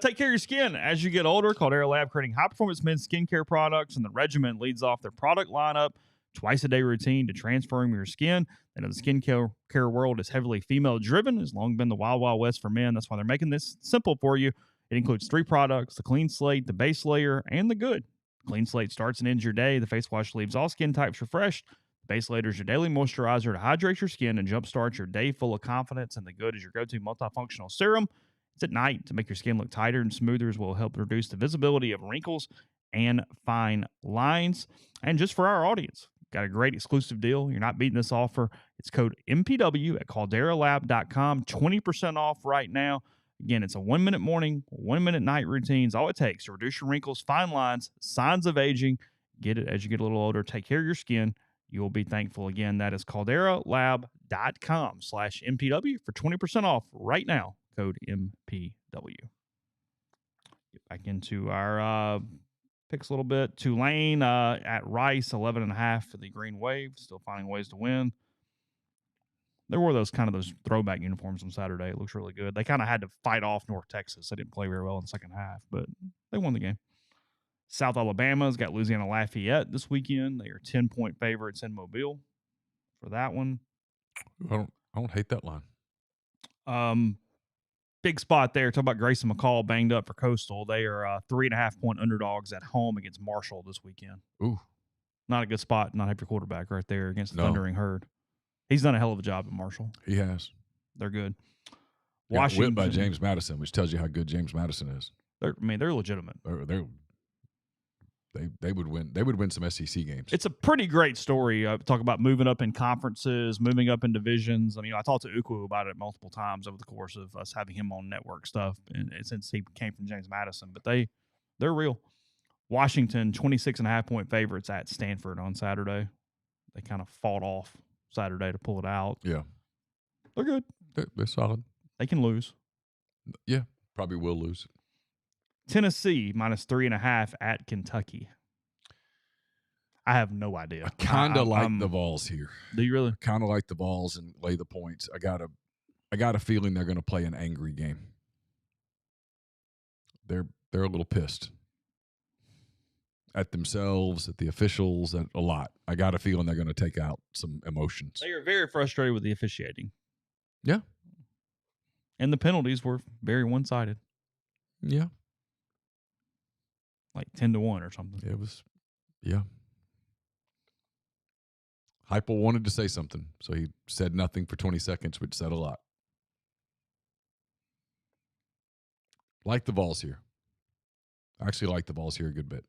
Take care of your skin as you get older. Caldera Lab creating high-performance men's skincare products, and the regimen leads off their product lineup, twice-a-day routine to transform your skin. And the skincare world is heavily female-driven. It's long been the wild, wild west for men. That's why they're making this simple for you. It includes 3 products: the Clean Slate, the Base Layer, and the Good. Clean Slate starts and ends your day. The face wash leaves all skin types refreshed. The Base Layer is your daily moisturizer to hydrate your skin and jumpstart your day full of confidence. And the Good is your go-to multifunctional serum. It's at night to make your skin look tighter and smoother, as will help reduce the visibility of wrinkles and fine lines. And just for our audience, got a great exclusive deal. You're not beating this offer. It's code MPW at calderalab.com. 20% off right now. Again, it's a 1-minute morning, 1-minute night routines. All it takes to reduce your wrinkles, fine lines, signs of aging. Get it as you get a little older. Take care of your skin. You will be thankful. Again, that is calderalab.com/MPW for 20% off right now. Code MPW. Get back into our picks a little bit. Tulane at Rice, 11.5 for the Green Wave. Still finding ways to win. There were those throwback uniforms on Saturday. It looks really good. They kind of had to fight off North Texas. They didn't play very well in the second half, but they won the game. South Alabama's got Louisiana Lafayette this weekend. They are 10-point favorites in Mobile for that one. I don't hate that line. Big spot there. Talk about Grayson McCall banged up for Coastal. They are 3.5-point underdogs at home against Marshall this weekend. Ooh. Not a good spot. Not have your quarterback right there against the Thundering Herd. He's done a hell of a job at Marshall. He has. They're good. Washington whipped by James Madison, which tells you how good James Madison is. They're legitimate. They would win. They would win some SEC games. It's a pretty great story. Talk about moving up in conferences, moving up in divisions. I mean, I talked to Uku about it multiple times over the course of us having him on network stuff, and since he came from James Madison. But they're real. Washington, 26.5-point favorites at Stanford on Saturday. They kind of fought off Saturday to pull it out. Yeah. They're good. They're solid. They can lose. Yeah, probably will lose. Tennessee, -3.5 at Kentucky. I have no idea. I kind of like the Vols here. Do you really? Kind of like the Vols and lay the points. I got a feeling they're going to play an angry game. They're a little pissed at themselves, at the officials, at a lot. I got a feeling they're going to take out some emotions. They are very frustrated with the officiating. Yeah. And the penalties were very one-sided. Yeah. Like 10-1 or something. It was, yeah. Heupel wanted to say something, so he said nothing for 20 seconds, which said a lot. Like the Vols here. I actually like the Vols here a good bit.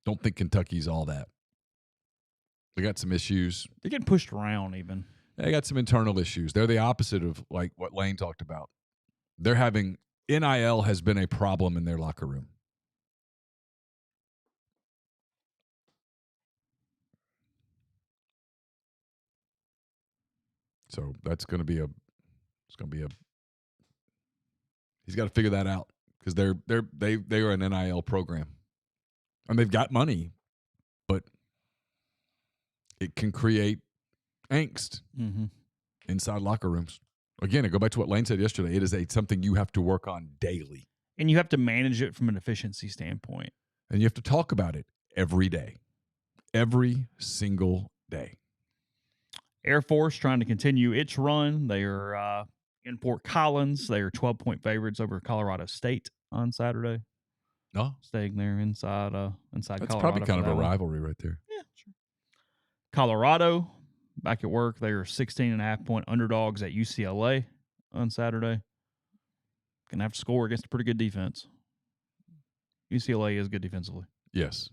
Don't think Kentucky's all that. They got some issues. They're getting pushed around even. They got some internal issues. They're the opposite of like what Lane talked about. They're having NIL has been a problem in their locker room. So that's going to be he's got to figure that out because they are an NIL program. And they've got money, but it can create angst inside locker rooms. Again, I go back to what Lane said yesterday. It is something you have to work on daily. And you have to manage it from an efficiency standpoint. And you have to talk about it every day. Every single day. Air Force trying to continue its run. They are in Fort Collins. They are 12-point favorites over Colorado State on Saturday. No. Staying there inside That's Colorado. probably kind of a rivalry right there. Yeah, sure. Colorado, back at work. They are 16.5-point underdogs at UCLA on Saturday. Going to have to score against a pretty good defense. UCLA is good defensively. Yes.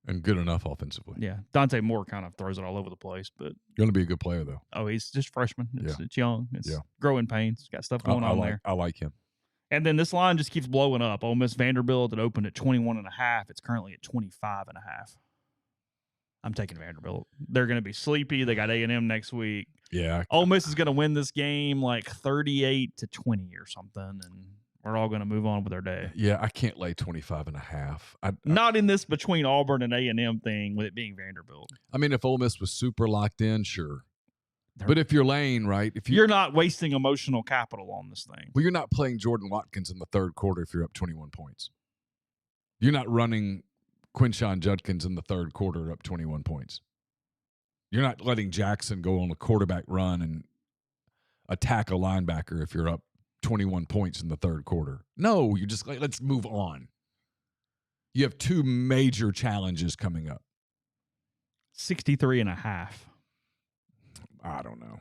And good enough offensively. Yeah. Dante Moore kind of throws it all over the place, but Going to be a good player, though. Oh, he's just freshman. It's young. It's Yeah. growing pains. It's got stuff going on there. I like him. And then this line just keeps blowing up. Ole Miss Vanderbilt, it opened at 21.5. It's currently at 25.5. I'm taking Vanderbilt. They're going to be sleepy. They got A&M next week. Yeah. Ole Miss is going to win this game like 38-20 or something, and we're all going to move on with our day. Yeah, I can't lay 25.5. Not in this between Auburn and A&M thing with it being Vanderbilt. I mean, if Ole Miss was super locked in, sure. But if you're laying, right? If you're not wasting emotional capital on this thing. Well, you're not playing Jordan Watkins in the third quarter if you're up 21 points. You're not running Quinshon Judkins in the third quarter up 21 points. You're not letting Jackson go on a quarterback run and attack a linebacker if you're up 21 points in the third quarter. No, you're just like, let's move on. You have two major challenges coming up. 63.5. I don't know.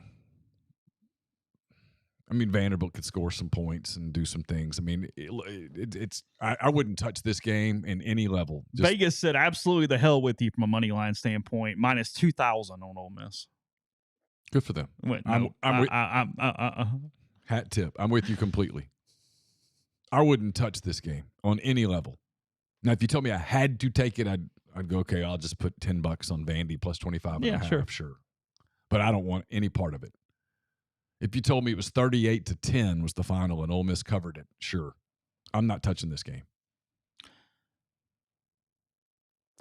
I mean, Vanderbilt could score some points and do some things. I mean, I wouldn't touch this game in any level. Vegas said absolutely the hell with you from a money line standpoint. Minus 2,000 on Ole Miss. Good for them. Wait, no, Hat tip. I'm with you completely. I wouldn't touch this game on any level. Now, if you told me I had to take it, I'd go, okay, I'll just put $10 on Vandy plus 25 and a half. Sure. But I don't want any part of it. If you told me it was 38-10 was the final and Ole Miss covered it, sure. I'm not touching this game.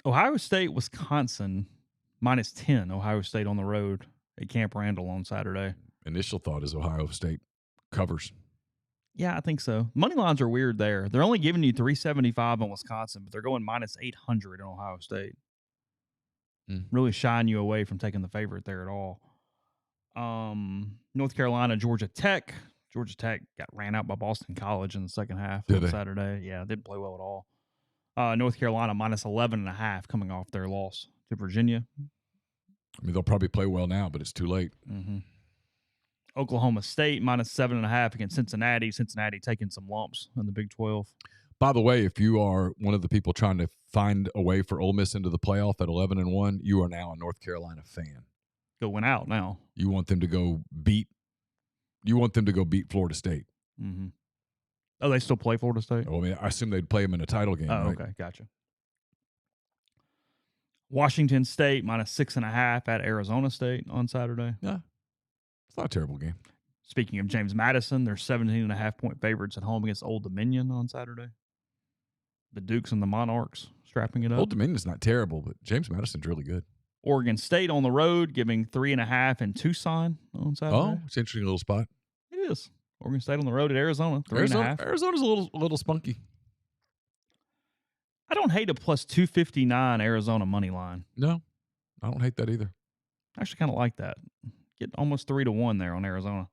Ohio State, Wisconsin, minus 10. Ohio State on the road at Camp Randall on Saturday. Initial thought is Ohio State covers. Yeah, I think so. Money lines are weird there. They're only giving you 375 on Wisconsin, but they're going minus 800 on Ohio State. Really shying you away from taking the favorite there at all. North Carolina, Georgia Tech. Georgia Tech got ran out by Boston College in the second half on Saturday. Yeah, didn't play well at all. North Carolina minus 11.5 coming off their loss to Virginia. I mean, they'll probably play well now, but it's too late. Mm-hmm. Oklahoma State minus 7.5 against Cincinnati. Cincinnati taking some lumps in the Big 12. By the way, if you are one of the people trying to find a way for Ole Miss into the playoff at 11-1, you are now a North Carolina fan. Going out now. You want them to go beat. You want them to go beat Florida State. Mm-hmm. Oh, they still play Florida State? Oh, I mean, I assume they'd play them in a title game. Oh, right? Okay, gotcha. Washington State minus 6.5 at Arizona State on Saturday. Yeah, it's not a terrible game. Speaking of James Madison, they're 17.5-point favorites at home against Old Dominion on Saturday. The Dukes and the Monarchs strapping it up. Old Dominion's not terrible, but James Madison's really good. Oregon State on the road, giving 3.5 in Tucson on Saturday. Oh, it's an interesting little spot. It is. Oregon State on the road at Arizona, 3.5. Arizona's a little spunky. I don't hate a plus 259 Arizona money line. No, I don't hate that either. I actually kind of like that. Get almost 3-1 there on Arizona.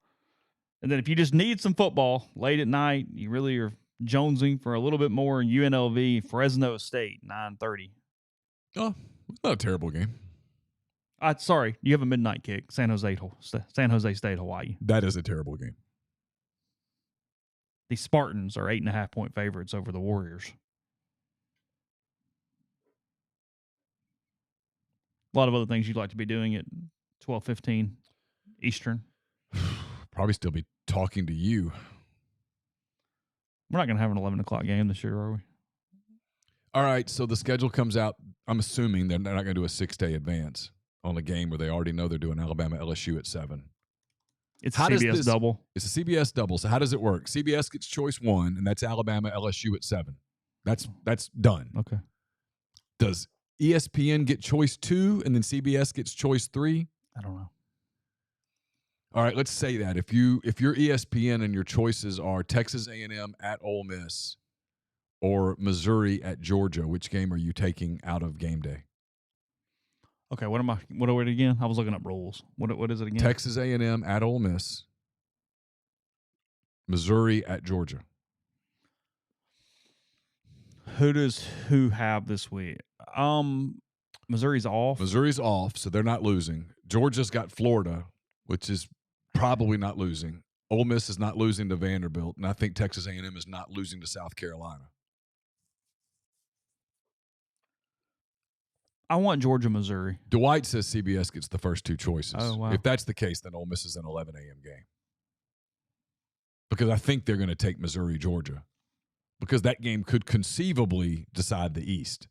And then if you just need some football late at night, you really are jonesing for a little bit more. UNLV, Fresno State, 9:30. Oh, it's not a terrible game. Sorry, you have a midnight kick. San Jose State, Hawaii. That is a terrible game. The Spartans are 8.5-point favorites over the Warriors. A lot of other things you'd like to be doing at 12:15 Eastern. Probably still be talking to you. We're not going to have an 11 o'clock game this year, are we? All right, so the schedule comes out. I'm assuming they're not going to do a 6-day advance on a game where they already know they're doing Alabama LSU at 7. It's a CBS double. It's a CBS double. So how does it work? CBS gets choice 1, and that's Alabama LSU at 7. That's done. Okay. Does ESPN get choice 2, and then CBS gets choice 3? I don't know. All right, let's say that. If you're ESPN and your choices are Texas A&M at Ole Miss or Missouri at Georgia, which game are you taking out of game day? Okay, what are it again? I was looking up rules. What is it again? Texas A&M at Ole Miss, Missouri at Georgia. Who does who have this week? Missouri's off. Missouri's off, so they're not losing. Georgia's got Florida, which is probably not losing. Ole Miss is not losing to Vanderbilt, and I think Texas A&M is not losing to South Carolina. I want Georgia, Missouri. Dwight says CBS gets the first 2 choices. Oh, wow. If that's the case, then Ole Miss is an 11 a.m. game. Because I think they're going to take Missouri, Georgia. Because that game could conceivably decide the East.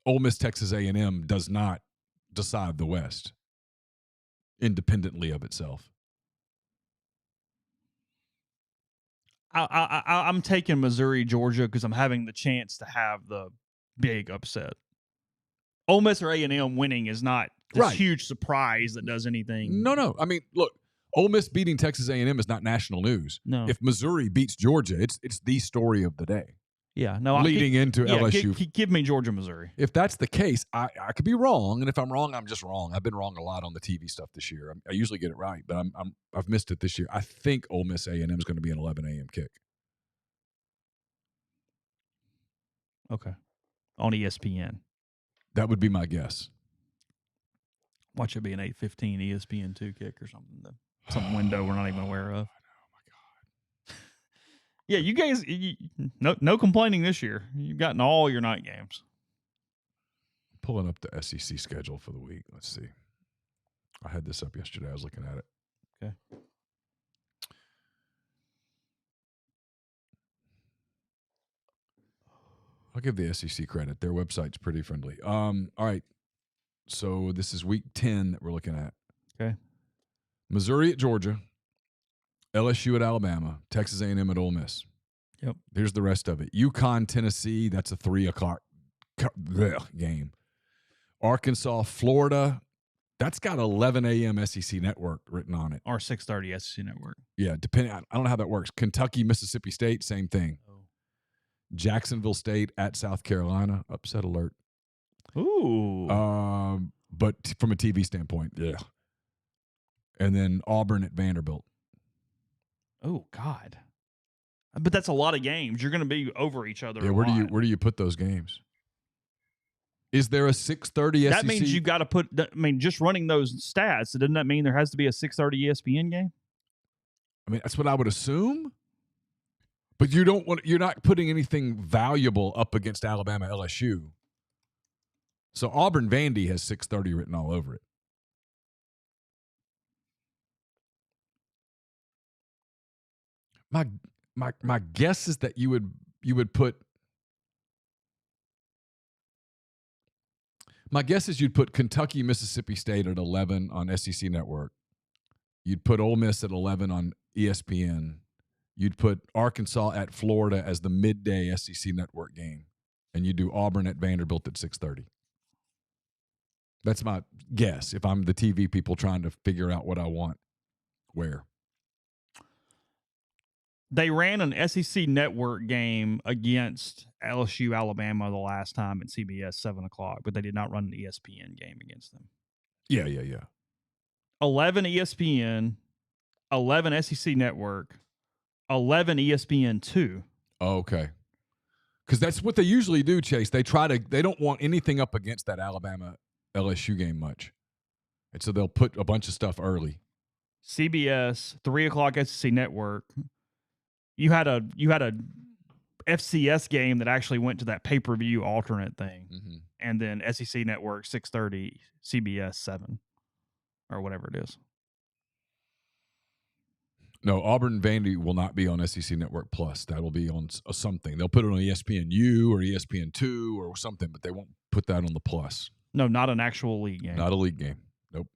Ole Miss, Texas A&M does not decide the West independently of itself. I'm taking Missouri, Georgia because I'm having the chance to have the big upset. Ole Miss or A&M winning is not this huge surprise that does anything. No. I mean, look, Ole Miss beating Texas A&M is not national news. No. If Missouri beats Georgia, it's the story of the day. Yeah. No. Leading into LSU. Give me Georgia, Missouri. If that's the case, I could be wrong, and if I'm wrong, I'm just wrong. I've been wrong a lot on the TV stuff this year. I usually get it right, but I've missed it this year. I think Ole Miss A&M is going to be an 11 a.m. kick. Okay. On ESPN. That would be my guess. Watch it be an 8:15 ESPN2 kick or something. Some window we're not even aware of. Oh, my Yeah, you guys, no complaining this year. You've gotten all your night games. Pulling up the SEC schedule for the week. Let's see. I had this up yesterday. I was looking at it. Okay. I'll give the SEC credit. Their website's pretty friendly. All right. So this is week 10 that we're looking at. Okay. Missouri at Georgia, LSU at Alabama, Texas A&M at Ole Miss. Yep. Here's the rest of it. UConn, Tennessee, that's a 3 o'clock game. Arkansas, Florida, that's got 11 a.m. SEC Network written on it. Or 6:30 SEC Network. Yeah, depending. I don't know how that works. Kentucky, Mississippi State, same thing. Oh. Jacksonville State at South Carolina, upset alert. Ooh. But from a TV standpoint, yeah. And then Auburn at Vanderbilt. Oh God. But that's a lot of games. You're going to be over each other. Yeah, where do you put those games? Is there a 6:30 SEC? That means you got to put. I mean, just running those stats, doesn't that mean there has to be a 6:30 ESPN game? I mean, that's what I would assume. But you're not putting anything valuable up against Alabama LSU. So Auburn Vandy has 6:30 written all over it. My guess is that you would put. My guess is you'd put Kentucky, Mississippi State at 11 on SEC Network. You'd put Ole Miss at 11 on ESPN. You'd put Arkansas at Florida as the midday SEC Network game. And you do Auburn at Vanderbilt at 6:30. That's my guess if I'm the TV people trying to figure out what I want where. They ran an SEC Network game against LSU, Alabama the last time at CBS, 7 o'clock, but they did not run an ESPN game against them. Yeah. 11 ESPN, 11 SEC Network, 11 ESPN2. Oh, okay. Because that's what they usually do, Chase. They don't want anything up against that Alabama LSU game much. And so they'll put a bunch of stuff early. CBS, 3 o'clock SEC Network. You had a FCS game that actually went to that pay-per-view alternate thing. Mm-hmm. And then SEC Network, 6:30, CBS, 7, or whatever it is. No, Auburn Vandy will not be on SEC Network Plus. That'll be on something. They'll put it on ESPNU or ESPN2 or something, but they won't put that on the Plus. No, not an actual league game. Not a league game. Nope.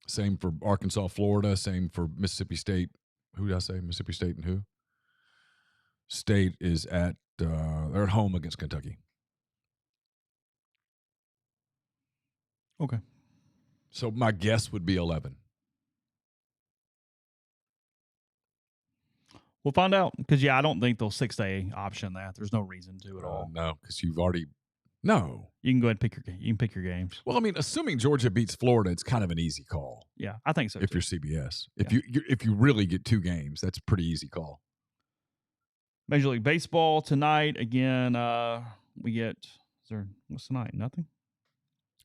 Same for Arkansas, Florida. Same for Mississippi State. Who did I say? Mississippi State and who? State is they're at home against Kentucky. Okay. So my guess would be 11. We'll find out because, I don't think they'll 6-day option that. There's no reason to at all. No, because you've already – no. You can go ahead and pick your games. Well, I mean, assuming Georgia beats Florida, it's kind of an easy call. Yeah, I think so. If you're CBS. If you really get 2 games, that's a pretty easy call. Major League Baseball tonight. Again, we get what's tonight? Nothing?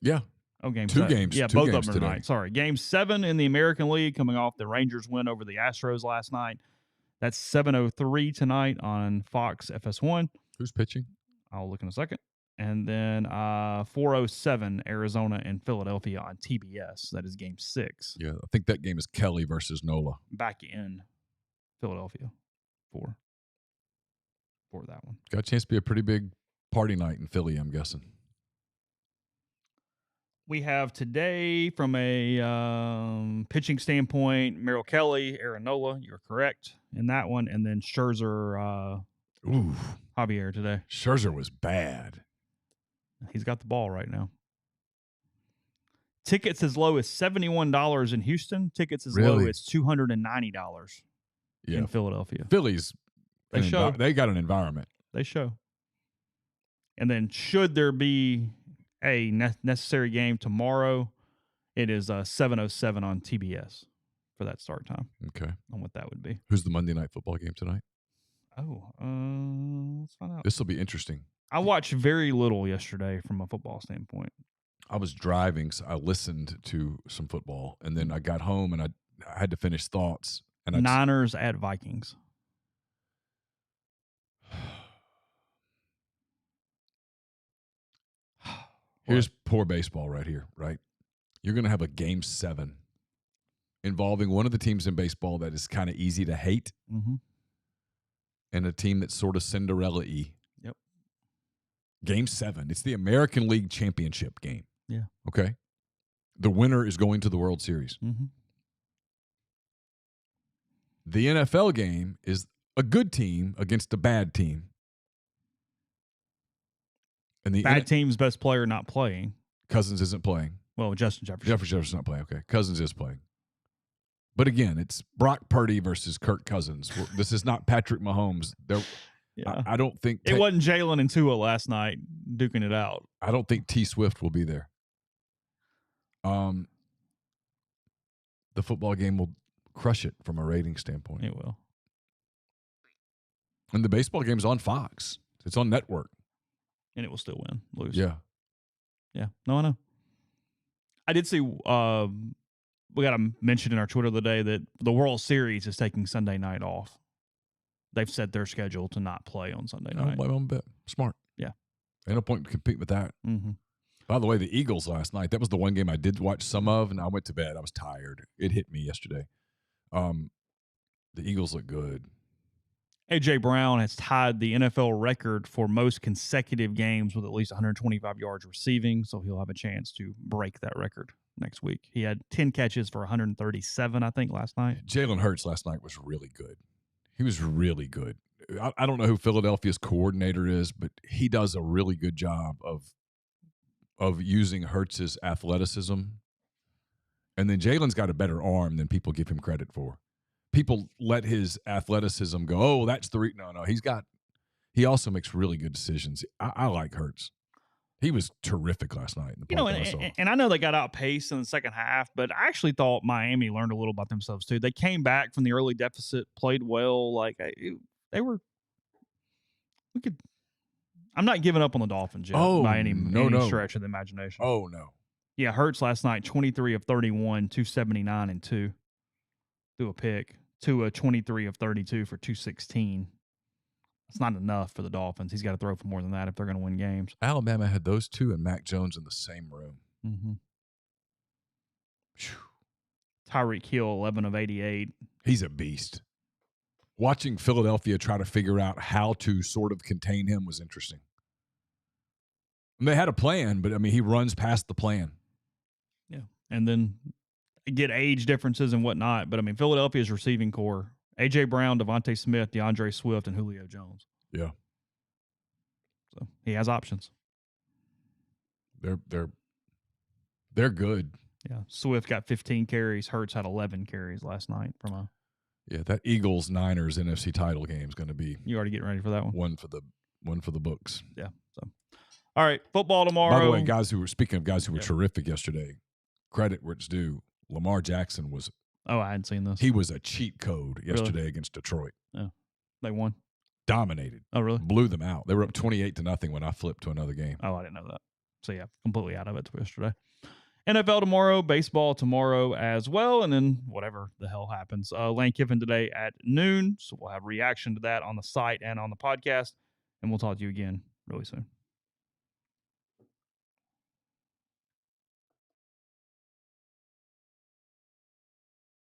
Yeah. Oh, game 2 7. games. Yeah, 2 both games of them today. tonight. Sorry. Game 7 in the American League coming off the Rangers win over the Astros last night. That's 7:03 tonight on Fox FS1. Who's pitching? I'll look in a second. And then 4:07 Arizona and Philadelphia on TBS. That is game 6. Yeah, I think that game is Kelly versus Nola. Back in Philadelphia for that one. Got a chance to be a pretty big party night in Philly, I'm guessing. We have today, from a pitching standpoint, Merrill Kelly, Aaron Nola. You're correct in that one. And then Scherzer, Javier today. Scherzer was bad. He's got the ball right now. Tickets as low as $71 in Houston. Tickets as low as $290 in Philadelphia. Philly's they got an environment. They show. And then should there be a necessary game tomorrow, it is 7:07 on TBS for that start time. Okay. On what that would be. Who's the Monday night football game tonight? Let's find out. This will be interesting. I watched very little yesterday from a football standpoint. I was driving, so I listened to some football, and then I got home and I had to finish thoughts. And Niners at Vikings. Here's poor baseball right here, right? You're going to have a Game 7 involving one of the teams in baseball that is kind of easy to hate and a team that's sort of Cinderella-y. Yep. Game 7. It's the American League Championship game. Yeah. Okay? The winner is going to the World Series. Mm-hmm. The NFL game is a good team against a bad team. And the bad team's best player not playing. Cousins isn't playing. Well, Justin Jefferson. Jefferson's not playing. Okay. Cousins is playing. But again, it's Brock Purdy versus Kirk Cousins. This is not Patrick Mahomes. I don't think it wasn't Jalen and Tua last night duking it out. I don't think T Swift will be there. The football game will crush it from a rating standpoint. It will. And the baseball game's on Fox. It's on network. And it will still lose. Yeah. Yeah. No, I know. I did see we got to mention in our Twitter the day that the World Series is taking Sunday night off. They've set their schedule to not play on Sunday night. I don't blame them a bit. Smart. Yeah. Ain't no point to compete with that. Mm-hmm. By the way, the Eagles last night, that was the one game I did watch some of, and I went to bed. I was tired. It hit me yesterday. The Eagles look good. A.J. Brown has tied the NFL record for most consecutive games with at least 125 yards receiving, so he'll have a chance to break that record next week. He had 10 catches for 137, I think, last night. Jalen Hurts last night was really good. He was really good. I don't know who Philadelphia's coordinator is, but he does a really good job of using Hurts's athleticism. And then Jalen's got a better arm than people give him credit for. People let his athleticism go, oh, that's the reason. No, he also makes really good decisions. I like Hurts. He was terrific last night. And I know they got outpaced in the second half, but I actually thought Miami learned a little about themselves too. They came back from the early deficit, played well. I'm not giving up on the Dolphins yet by any stretch of the imagination. Oh, no. Yeah, Hurts last night, 23 of 31, 279 and 2. Threw a pick. Tua 23 of 32 for 216. It's not enough for the Dolphins. He's got to throw for more than that if they're going to win games. Alabama had those two and Mac Jones in the same room. Mm-hmm. Tyreek Hill, 11 of 88. He's a beast. Watching Philadelphia try to figure out how to sort of contain him was interesting. And they had a plan, but, he runs past the plan. Yeah. And then get age differences and whatnot. But, Philadelphia's receiving core, A.J. Brown, Devontae Smith, DeAndre Swift, and Julio Jones. Yeah. So he has options. They're good. Yeah. Swift got 15 carries. Hurts had 11 carries last night from a. Yeah, that Eagles-Niners NFC title game is going to be. You already getting ready for that one? One for the books. Yeah. So, all right, football tomorrow. By the way, guys who were terrific yesterday, credit where it's due. Lamar Jackson was. Oh, I hadn't seen this. He was a cheat code yesterday against Detroit. Yeah, they won. Dominated. Oh, really? Blew them out. They were up 28-0 when I flipped to another game. Oh, I didn't know that. So yeah, completely out of it yesterday. NFL tomorrow, baseball tomorrow as well, and then whatever the hell happens. Lane Kiffin today at noon, so we'll have reaction to that on the site and on the podcast, and we'll talk to you again really soon.